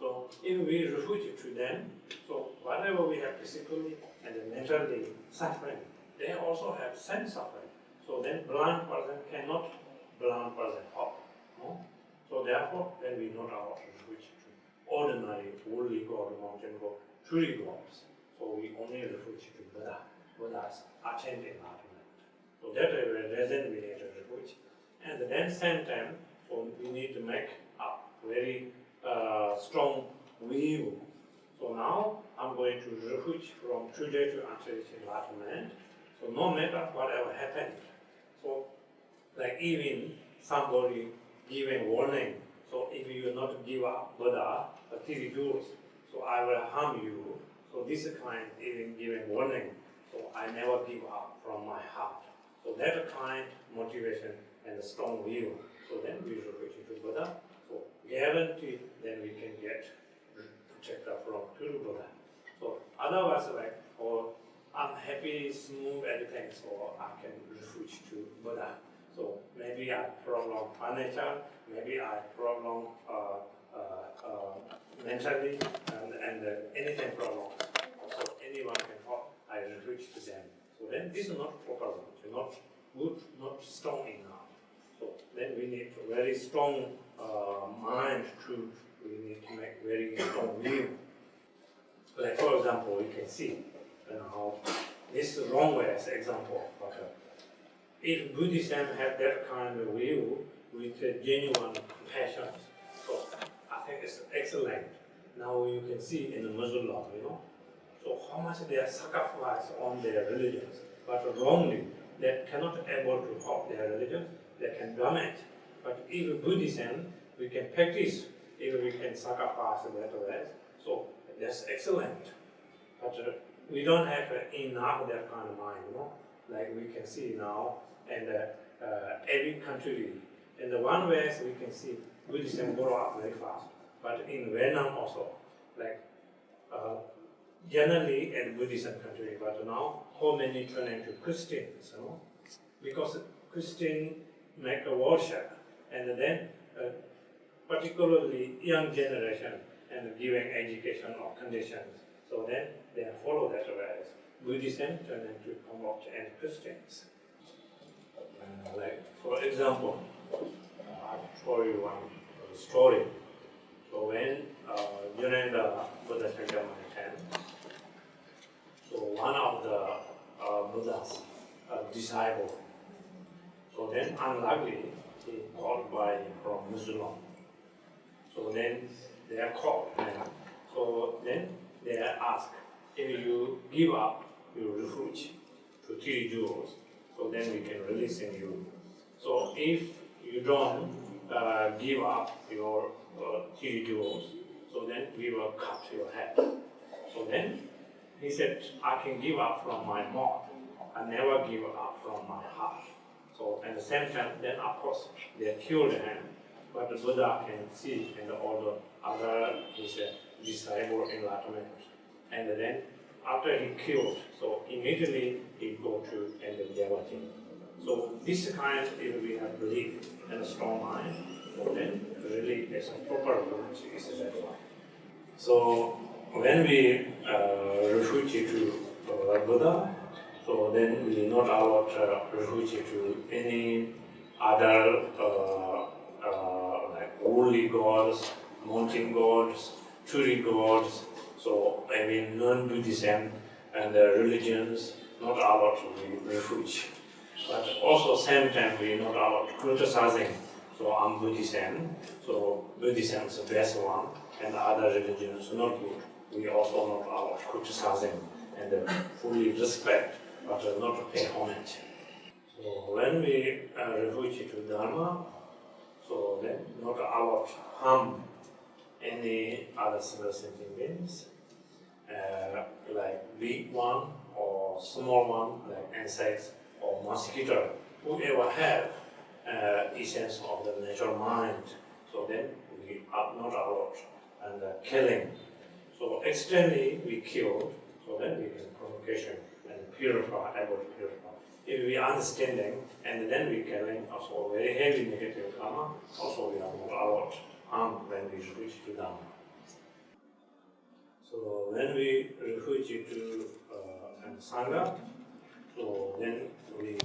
So if we refuge to them, so whatever we have physically and mentally suffering, they also have sense suffering. So then blind person cannot blind person help. No? So therefore, then we not allowed to refuge to ordinary worldly god, mountain god, tree gods. So we only refuge to Buddha. Buddha's attained enlightenment. So that is the reason we need to refuge. And then same time, so we need to make a very strong will. So now I'm going to refuge from today to until enlightenment. So no matter whatever happened. So like even somebody giving warning. So if you not give up Buddha, three jewels, so I will harm you. So this kind even giving warning. So I never give up from my heart. So that kind motivation and a strong will. So then we refuge to Buddha. So guarantee then we can was like, oh, I'm happy, smooth, everything, so I can refuge to Buddha. So maybe I prolong financial, maybe I prolong mentally, and anything prolong. So anyone can help, I refuge to them. So then this is not proper, not good, not strong enough. So then we need a very strong mind to, we need to make very strong view. Like for example, you can see how this is wrong way as an example. But if Buddhism had that kind of view with genuine compassion, so I think it's excellent. Now you can see in the Muslim, so how much they are sacrificed on their religions, but wrongly, they cannot able to help their religion, they can damage. But if Buddhism, we can practice, if we can sacrifice that way, so that's excellent. But we don't have enough of that kind of mind, like we can see now, and every country, in the one way we can see Buddhism grow up very fast, but in Vietnam also, like generally in Buddhism country, but now how many turning to Christians, because Christian make a worship, and then particularly young generation and giving education or conditions, so then they follow that way. Buddhism turn into promote and Christians. Like for example, I'll show you one story. So when during the Buddha Ceremony-VEN, so one of the Buddha's disciple, so then unluckily he caught by from Muslim. So then they are caught, so then they are asked, if you give up your refuge to 3 jewels, so then we can release you. So if you don't give up your 3 jewels, so then we will cut your head. So then he said, I can give up from my mouth, I never give up from my heart. So at the same time, then of course they killed him, but the Buddha can see and all the other his disciple enlightenment. And then after he killed, so immediately he go to end the Devati. So this kind, if we have belief and a strong mind, so then really is a proper approach is that one. So when we refuge to Buddha, so then we not allowed refuge to any other like holy gods, mountain gods, tree gods. So I mean non-Buddhism and religions not allowed to be refuge. But also same time we not allowed criticizing. So I'm Buddhism, so Buddhism is the best one, and other religions not good. We also not allowed criticizing and fully respect, but not pay homage. So when we refuge to Dharma, so then not allowed harm any other single sentient beings, like big one or small one, like insects or mosquito, whoever have essence of the natural mind. So then we are not allowed and killing. So externally we killed, so then we can provocation and purify, able to purify. If we understanding and then we killing, also very heavy negative karma, also we are not allowed harm when we refuge to Dharma. So when we refuge to Sangha, so then we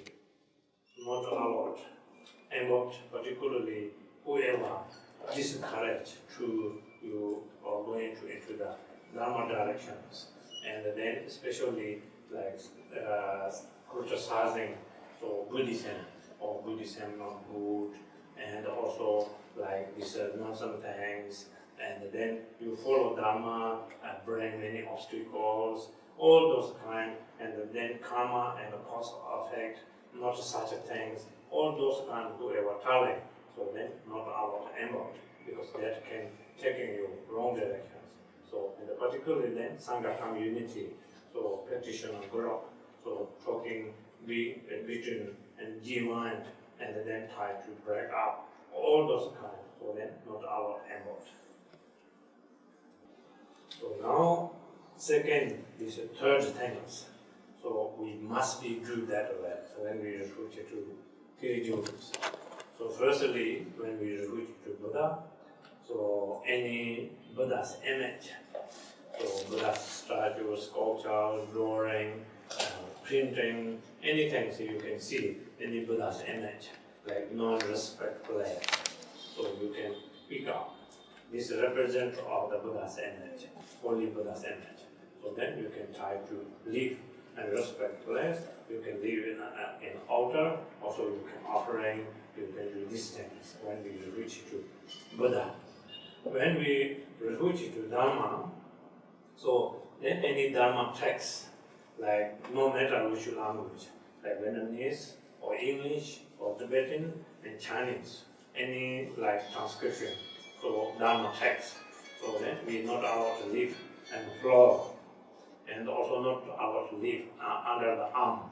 not allowed, and what particularly whoever discourage to you or going into the Dharma directions, and then especially like criticizing so Buddhism or Buddhism not good, and also like this nonsense things, and then you follow Dharma and bring many obstacles, all those kind, and then karma and the cause effect, not such things, all those kind whoever telling, so then not allowed involved, because that can taking you wrong directions. So and particularly then Sangha community, so practitioner group, so talking between and G mind, and then try to break up all those kind, so then not allowed involved. So now second, this third things. So we must be do that way. So when we refuge to Kagyu. So firstly, when we refuge to Buddha, so any Buddha's image, so Buddha's statue, sculpture, drawing, printing, anything so you can see any Buddha's image, like non-respectful. So you can pick up. This represents of the Buddha's image, holy Buddha's image. So then you can try to live and respect place. You can live in an altar. Also you can offering. You can do these things when we reach to Buddha. When we reach to Dharma, so then any Dharma text, like no matter which language, like Vietnamese or English or Tibetan and Chinese, any like transcription, so Dharma text. So then we not allowed to live on the floor, and also not allowed to live under the arm,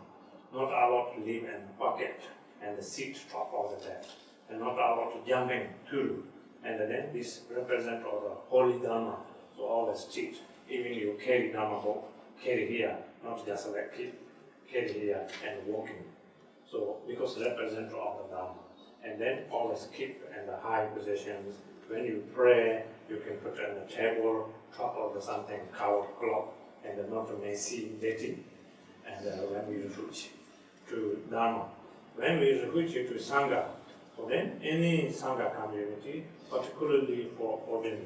not allowed to live in the pocket and the seat top of the bed, and not allowed to jumping through. And then this represents all the holy Dharma, so always teach. Even you carry Dharma book, carry here, not just like keep carry here and walking. So because represent all the Dharma. And then always keep in the high positions. When you pray, you can put on the table, top of the something, covered cloth, and not messy, dirty. And when we refuge to Dharma. When we refuge to Sangha, so then any Sangha community, particularly for ordinary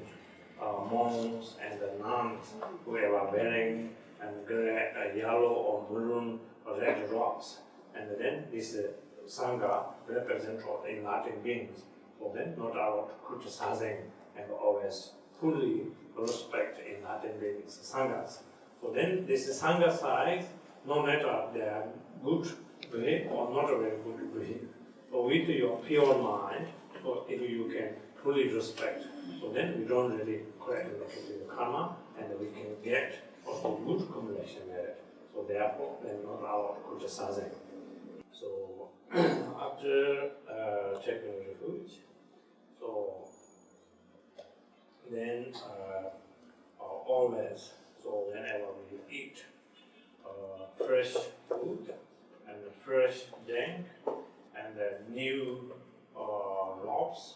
monks and the nuns who are wearing and yellow or maroon or red robes, and then this Sangha represents all enlightened beings. So then not allowed criticizing and always fully respect enlightened beings, Sanghas. So then this Sangha size, no matter they are good way or not a very good way, so with your pure mind, so if you can fully respect, so then we don't really create negative karma, and we can get also good accumulation merit. So therefore, then not allowed criticizing. So after taking refuge, so then always, so whenever we eat fresh food and fresh drink and new robes,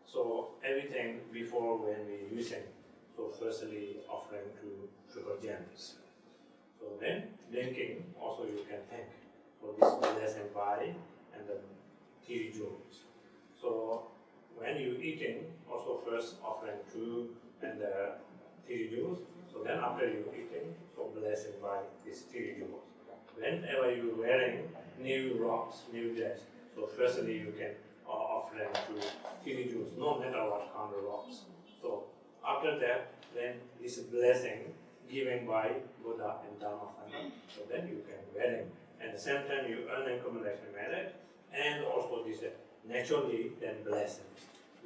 so everything before when we using, so firstly offering to sugar gems. So then drinking also you can thank for this blessing body and the tea jewels. So when you eating, also first offering food and the tea jewels. So then after you eating, so blessing by this tea jewels. Whenever you wearing new robes, new dress, so firstly you can offering to tea jewels, no matter what kind of robes. So after that, then this blessing given by Buddha and Dharma Sangha. So then you can wearing. At the same time, you earn accumulation merit, and also this naturally then blessing.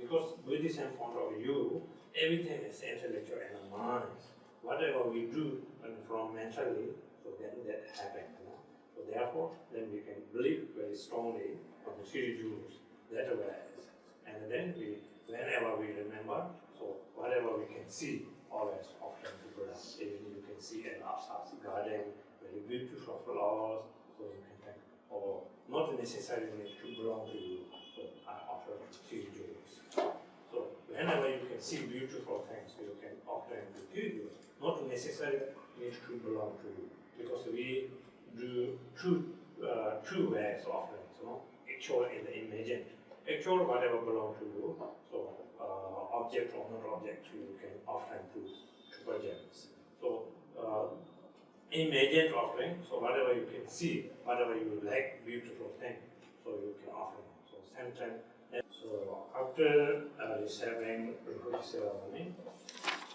Because Buddhism point of view, everything is intellectual and mind. Whatever we do from mentally, so then that happens. You know? So therefore, then we can believe very strongly on the three jewels. That way. And then whenever we remember, so whatever we can see, always offering to Buddha. Even you can see an outside garden, very beautiful flowers, so you can take, or not necessarily to belong to you, so I offer three jewels. So whenever you can see beautiful things, you can offer to three jewels, not necessarily need to belong to you, because we do two ways of offerings, you know, actual and imagined. Actual, whatever belong to you, so object or not object, you can offer to projects. So imagined offering, so whatever you can see, whatever you like, beautiful thing, so you can offer. So Samten. So after receiving Refuge ceremony,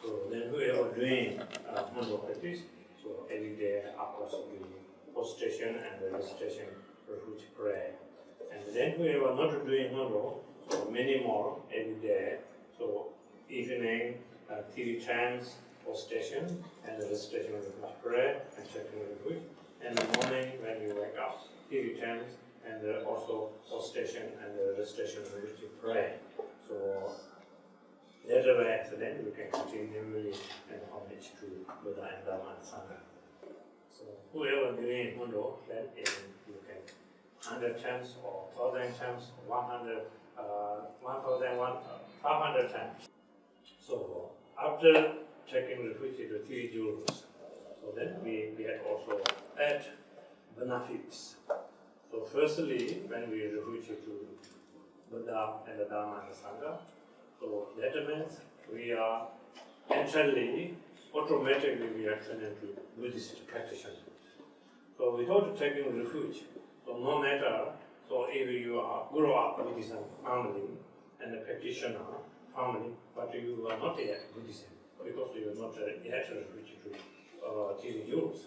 so then whoever doing Ngondro practice, so every day after the prostration and the recitation Refuge prayer. And then whoever not doing Ngondro, so many more every day. So evening 3 times prostration and the recitation of Refuge prayer and checking Refuge. And in the morning when you wake up, 3 times and also prostration and the recitation of Refuge prayer. So that way, so then you can continually and homage to Buddha and Dharma and Sangha. So whoever believe in Ngondro, then you can 100 times or 1,000 times, 1,000, 500 times. So after taking refuge to 3 jewels, so then we get also 8 benefits. So firstly, when we refuge to Buddha and the Dharma and the Sangha, so that means we are entirely, automatically we are turned into Buddhist practitioners. So without taking refuge, so no matter, so if you are grow up Buddhism family and a practitioner family, but you are not yet Buddhism because you are not yet refuge to TV jewels.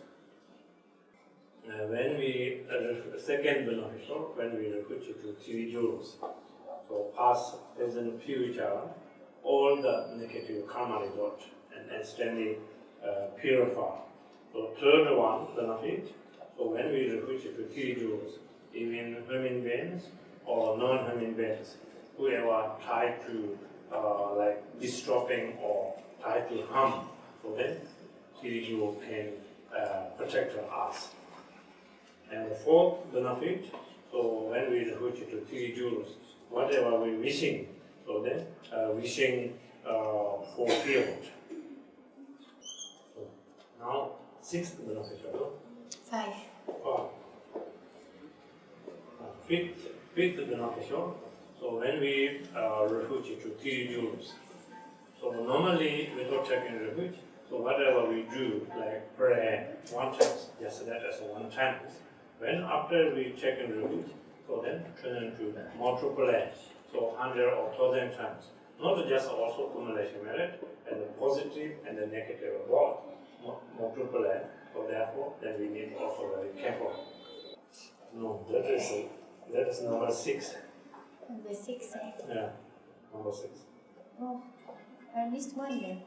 When we second beneficial, when we refuge to TV jewels, so past, present, future, all the negative karma result and instantly purify. So third one benefit. So when we refuge to TV jewels, even human beings or non-human beings, whoever try to like disturbing or try to harm, so then TV jewel can protect us. And the fourth benefit, so when we refuge to TV jewels, whatever we wishing, so then wishing fulfilled. So now sixth benefit. 5. Fifth beneficial. So when we refuge to 3 jewels, so normally without taking refuge, so whatever we do, like pray 1 time, just that as 1 time. When after we take refuge, so then turn into multiple, so 100 or 1,000 times. Not just also accumulation merit and the positive and the negative both multiple. So therefore, then we need also very careful. No, that is number 6. Number 6, eh? Yeah, number 6. Oh, I missed one then.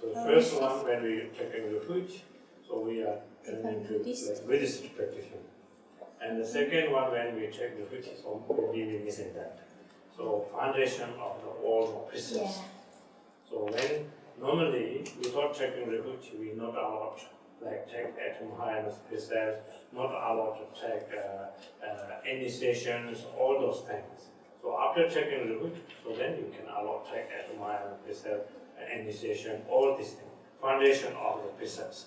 So the first one, when we take a refuge, so we are turning into Buddhist practitioner. And the second one, when we take refuge, so maybe we missing that. So foundation of the all precepts. Yeah. So when normally without taking refuge, we not allowed like take atom highness precepts, not allowed to take initiations, all those things. So after taking refuge, so then you can allow take atom highness precepts, initiation, all these things, foundation of the precepts.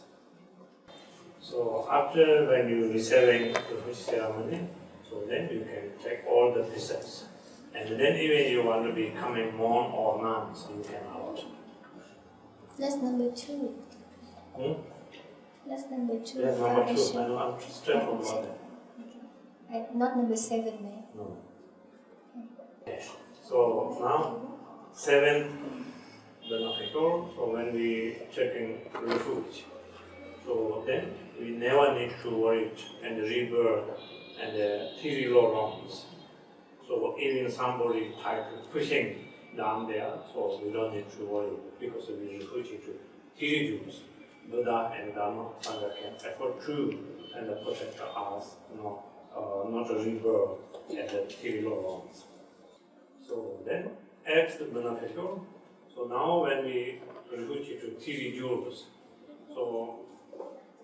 So after when you receiving refuge ceremony, so then you can take all the precepts. And then even you want to be becoming monk or nuns, you can allow. That's number 2. That's number 2. That's number 2. I know, I'm straight from about that. Okay. Not number 7, man. No. Okay. So now, 7th beneficial. So when we taking refuge, so then we never need to worry and rebirth and theory wrongs. So even somebody try to pushing down there, so we don't need to worry because we refuge to theory Jews. Buddha and Dharma Sangha can effort to and protect us, not a rebirth and the theory wrongs. So then, as the beneficial, so now when we refuge to theory Jews, so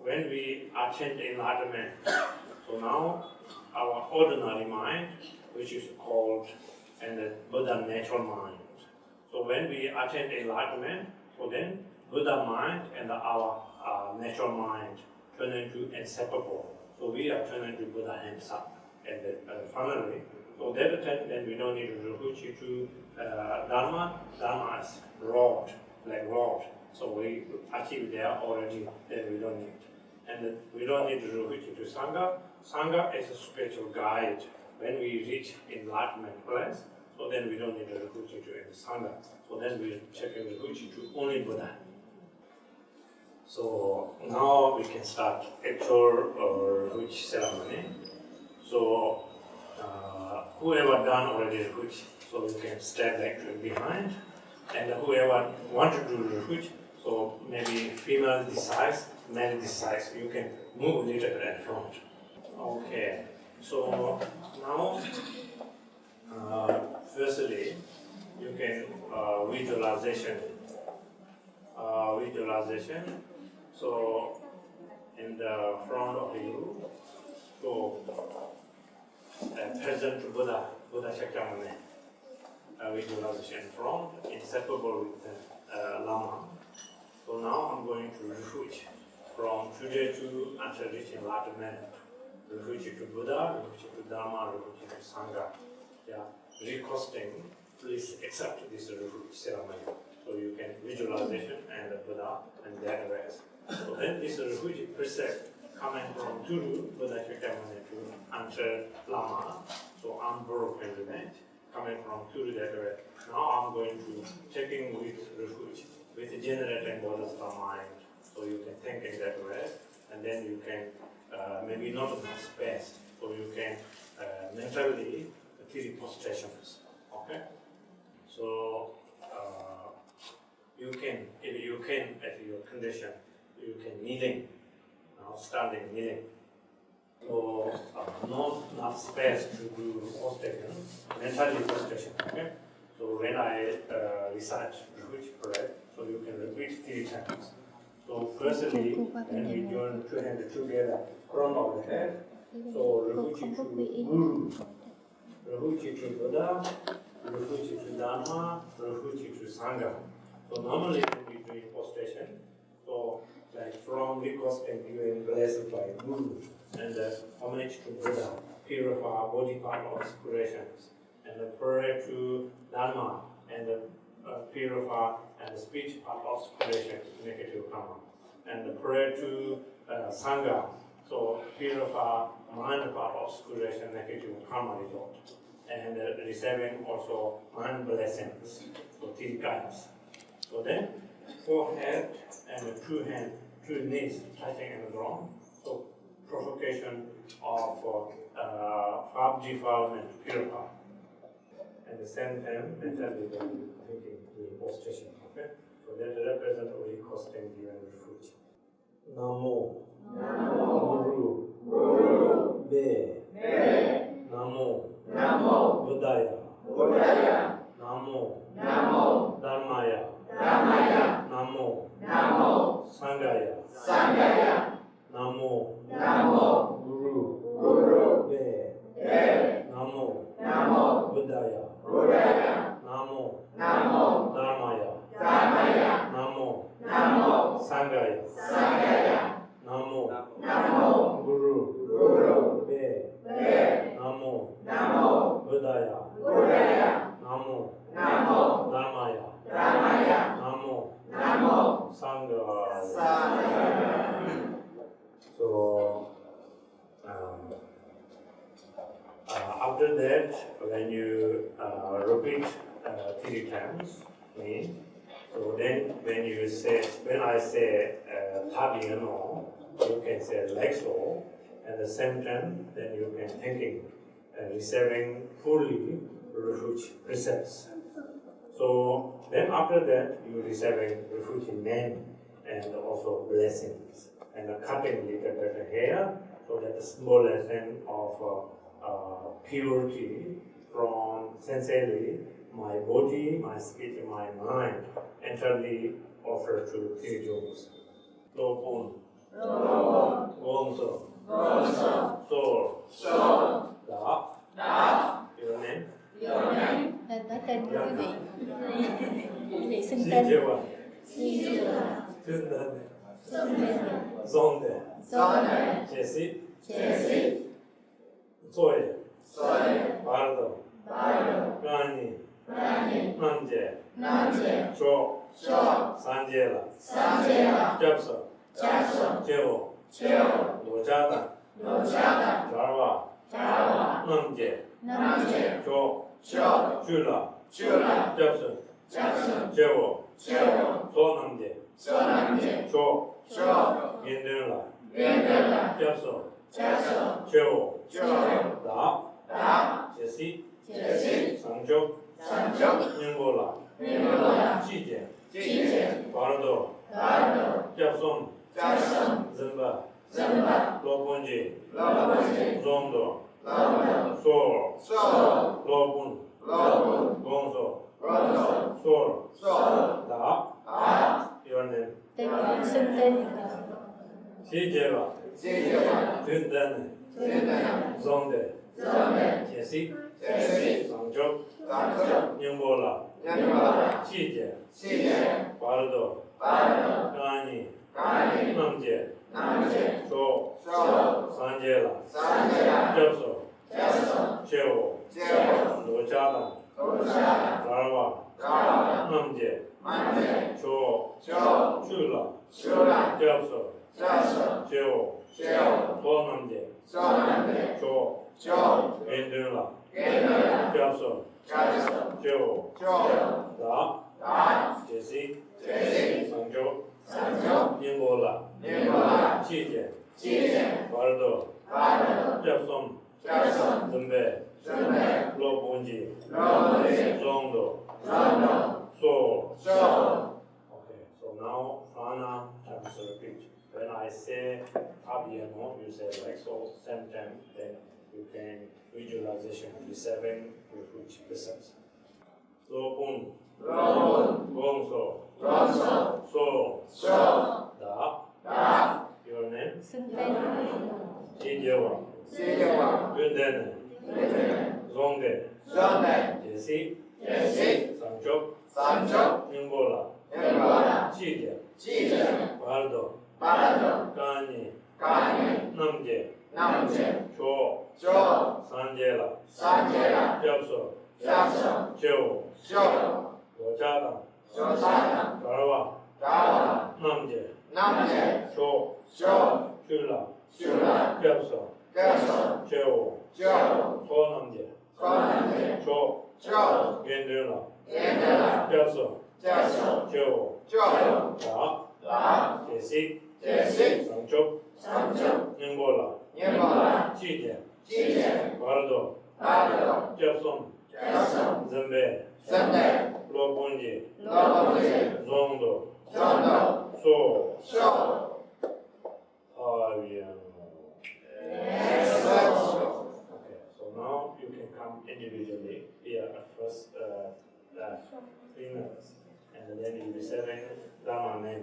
when we attain enlightenment, so now our ordinary mind, which is called and the Buddha natural mind. So when we attain enlightenment, so then Buddha mind and our natural mind turn into inseparable. So we are turned into Buddha himself. And finally, so that time then we don't need to refuge to Dharma. Dharma is rod, like rod. So we achieve there already, then we don't need. And we don't need to refuge to Sangha. Sangha is a spiritual guide. When we reach enlightenment place, so then we don't need to refuge to Sangha. So then we take a refuge to only Buddha. So now we can start actual refuge ceremony. So whoever done already refuge, so you can step back to behind. And whoever want to do refuge, so maybe female this size, male this size, you can move a little bit in front. Okay. So now, firstly, you can visualization visualization. So in the front of you, so present Buddha Shakyamuni visualization front, inseparable with the Lama. So now I'm going to refuge from today to until reaching latter minute. Refuge to Buddha, refuge to Dharma, refuge to Sangha. Yeah, recosting. Please accept this refuge ceremony. So you can visualization and the Buddha and that rest. So then this refuge precept coming from Guru, Buddha Shakyamuni to enter Lama. So unbroken remain coming from Guru that rest. Now I'm going to checking with refuge with generating Bodhisattva mind. So you can think in that way, and then you can maybe not enough space, so you can mentally 3 prostrations. Okay, so you can, if you can, at your condition, you can kneeling, standing kneeling. So not enough space to do prostration, mentally prostration. Okay, so when I recite which prayer, so you can repeat 3 times. So firstly, when we join 2 hands together, crown of the head. So Refuge to Guru, Refuge to Buddha, Refuge to Dharma, Refuge to Sangha. So normally when we do prostration, so like from recosting you blessed by Guru, and homage to Buddha, purify body part of aspirations, and the prayer to Dharma, and purify and speech part of aspiration, negative karma, and the prayer to Sangha, so purify mind part of aspiration, negative karma result, and receiving also mind blessings, so 3 kinds. So then, forehead and 2 hands, 2 knees touching on the ground, so provocation of PHÁP defilement purify. At the same time, mentally thinking the prostration. Okay? So that represents only costing given refuge. Namo, Guru, Be, Namo, Buddhaya, Namo, Dharmaya, Namo, Sanghaya, Namo, Guru, Be, Namo, Buddhaya, Namo, Dharmaya, Namo, Sanghaya, Namo, Guru, Be, Namo, Buddhaya, Namo, Dharmaya, Namo, Sanghaya. So after that, when you repeat 3 times, so then when I say Tabiano, you can say like so. At the same time, then you can thinking, receiving fully refuge precepts. So then after that, you receiving refuge name and also blessings and cutting little bit hair, so that the small lesson of purity from sincerely my body, my speech, my mind entirely offered to 3 jewels. Lobun, Gonzo, Sor, Da. Your name? Nói tên của quý vị. Quý vị xưng tên. Zonde, Chesi, Soye, Bardo, Gani, Nanje, Cho, Sanjela, Japso, Chevo, Lojada, Jarwa, Nanje, Cho, Chula, Japso, Chevo, Sonamje, Cho, Yendenla, Japso, Chevo, Da, Chesi, Sanjo, Nyingola, Chije, Bardo, Japson, Zimba, Lobunji, Zondo, Sor, Lobun, Gonzo, Sor, Da, your name? Sijeva, Perdana, Zonde, Jesi, Sangchok, Nyambola, Chije, Pardo, Kani, Namje, Cho, Sanjela, Japso, Cheo, Lochadan, Larva, Namje, Cho, Chula, Japso, Cheo, THÅNG, Cho, Gendula, Japso, Cheo, Da, Jesi, Sangchok, Nyambola, Chije, Pardo, Japsom, Zambe, Lobunji, Zondo, So. Okay, so now Prana, I have to repeat. When I say Abhyamo, you say like so, Samten, then you can visualization of the 7 refuge precepts. Lopun, Gongso, So, Da, your name? Sijewa, Perdana, Zonde, Jesi, Sangchok, Nyambola, Chije, Pardo, Kani, Namje, Cho, Sanjela, Japso, Cheo, Lochadan, Larva, Namje, Cho, Chula, Japso, Cheo, THÅNG, Cho, Gendula, Japso, Cheo, Da, Jesi, Sangchok, Nyambola, Chije, Pardo, Japsom, Zambe, Lobunji, Zondo, So. Okay, so now you can come individually here at first, fingers, and then you'll be saying Taman.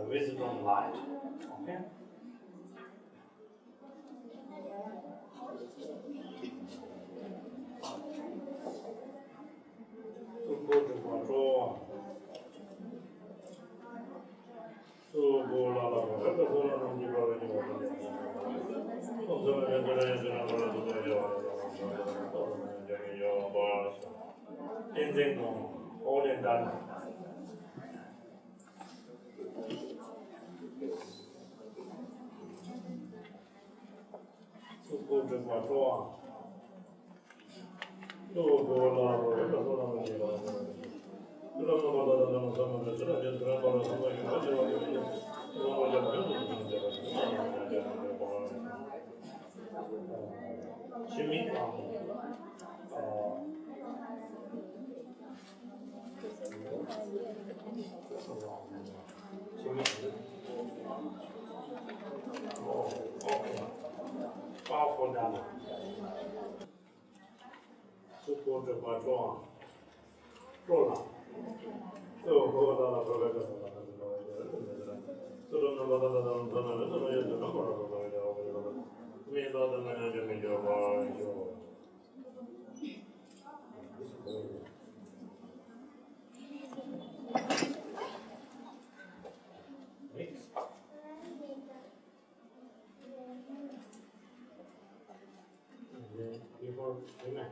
Wisdom light. Okay? To go to control. To go la la la la la Powerful Dharma. Support the Barom. Rola. So, before women.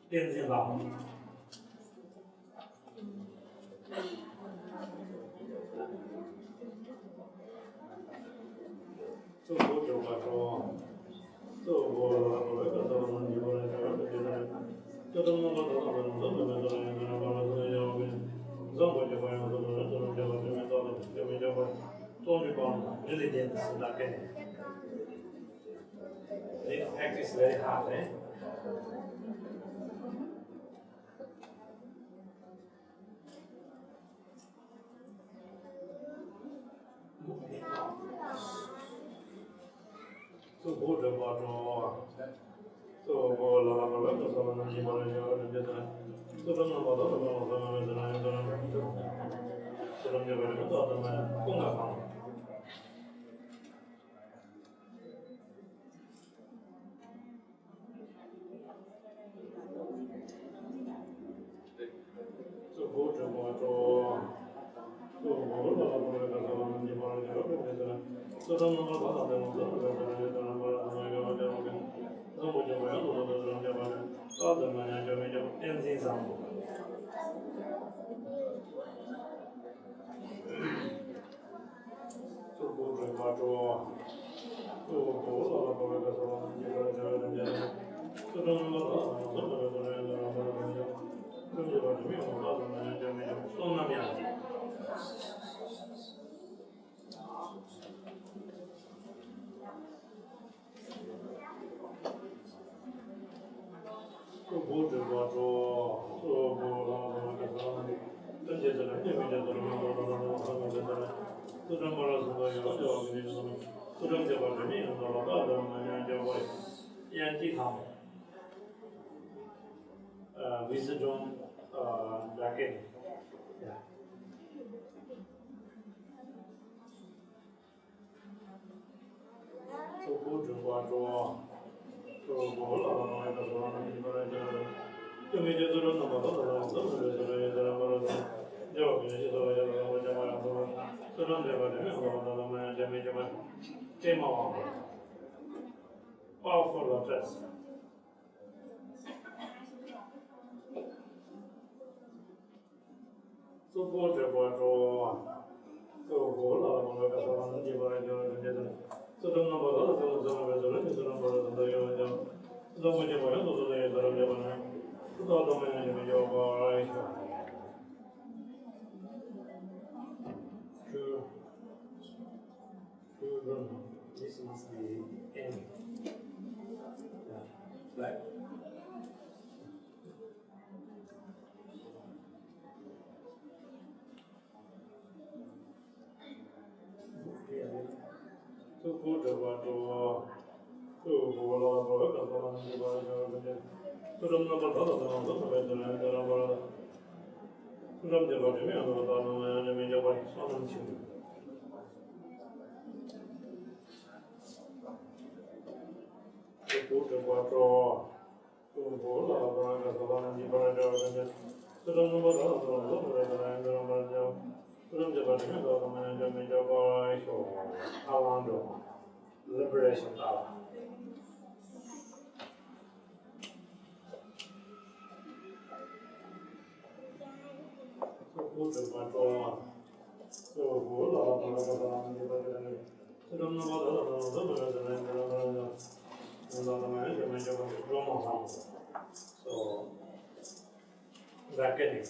Tenzin Barom. This practice very hard, eh? So go to Barom. So go la la la so na ni mo le yo de de. So no no no no no de na de na. So no de ba de to de ma kong ga pa. So go to Barom. So go la la la so na ni mo le yo de de. So no no no no de na de na. So Sonam Tenzin Sambo. Wisdom bracket. Yeah. So go to what draw. So powerful address. So go to what draw. So this must be N. Yeah. Right? So good about liberation power. So good about so bracketing.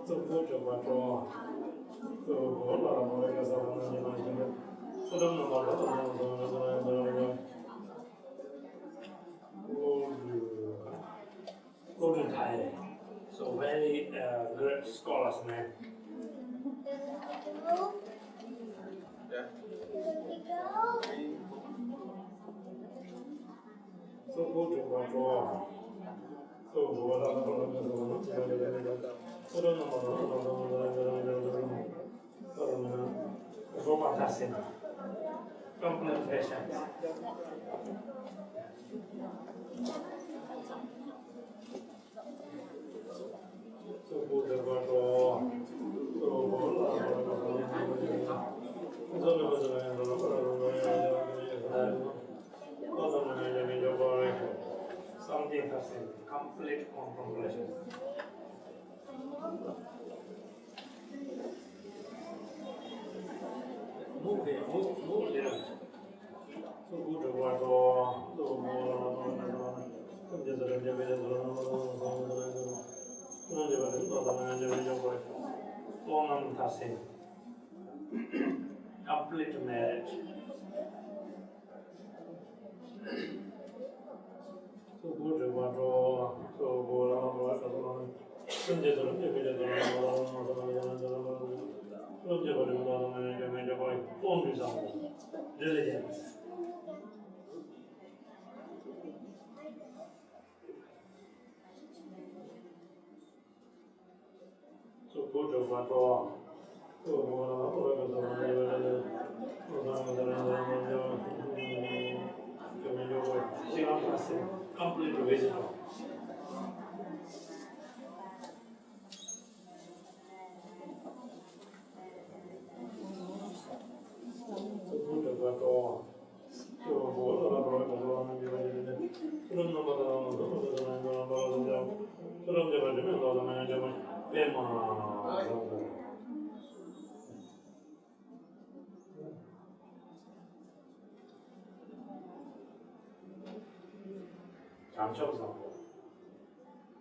So very great scholars man. So go to control. So fantastic. Complete patience. So go to control. Something percent complete contemplation. Move here, move there. So good to work SONAM TENZIN. Complete marriage. So good to work so diligence. So good to work complete wisdom.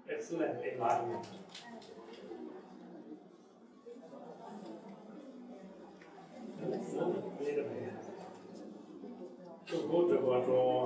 Excellent enlightenment. So go to control.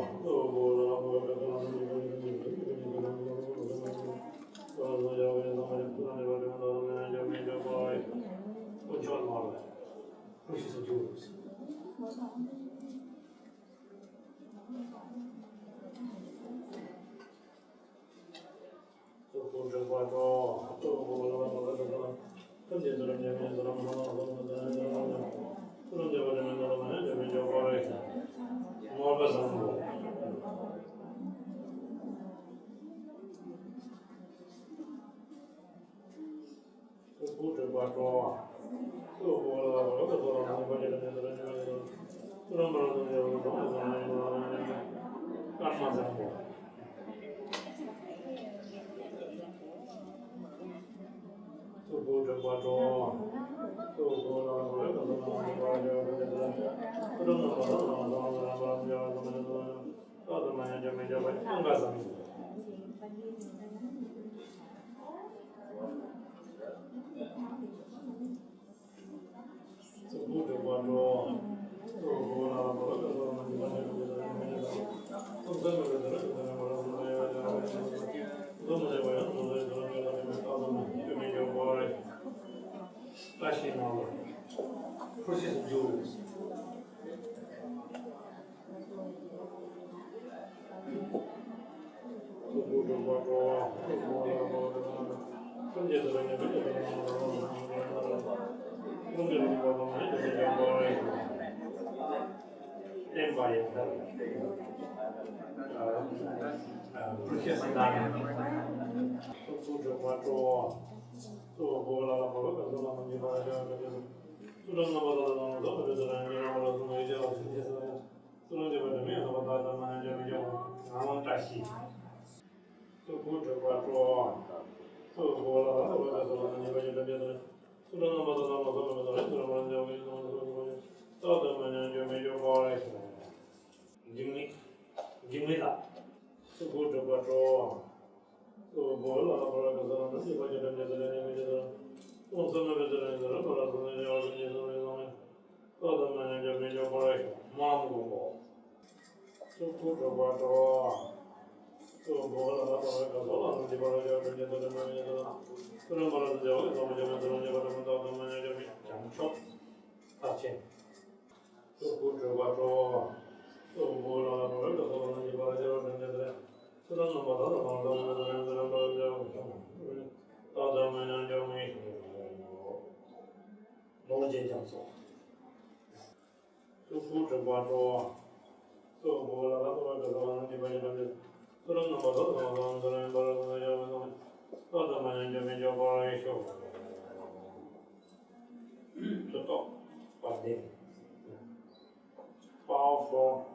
Powerful.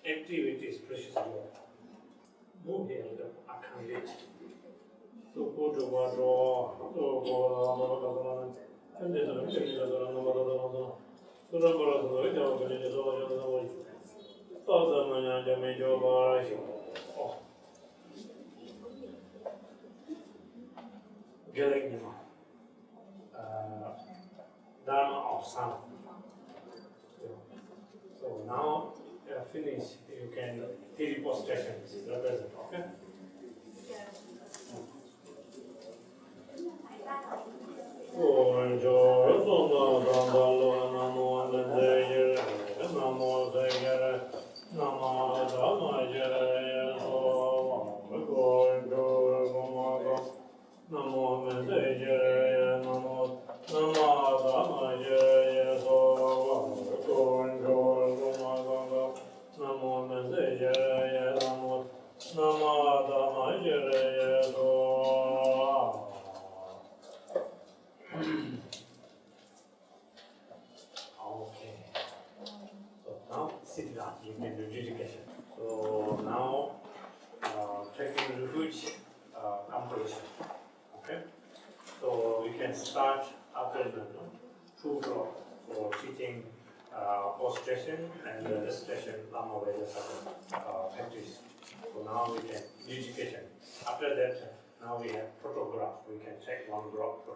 Activities precious joy. Move here, I can't wait. So go to what draw, so go on, and there's a picture of the so Dharma of Sun. So now finish, you can three postrations represent, okay? Refuge completion. Okay, so we can start after the 2 o'clock for teaching prostration and recitation Lama Veda practice. So now we can education. After that, now we have photograph. We can check one drop.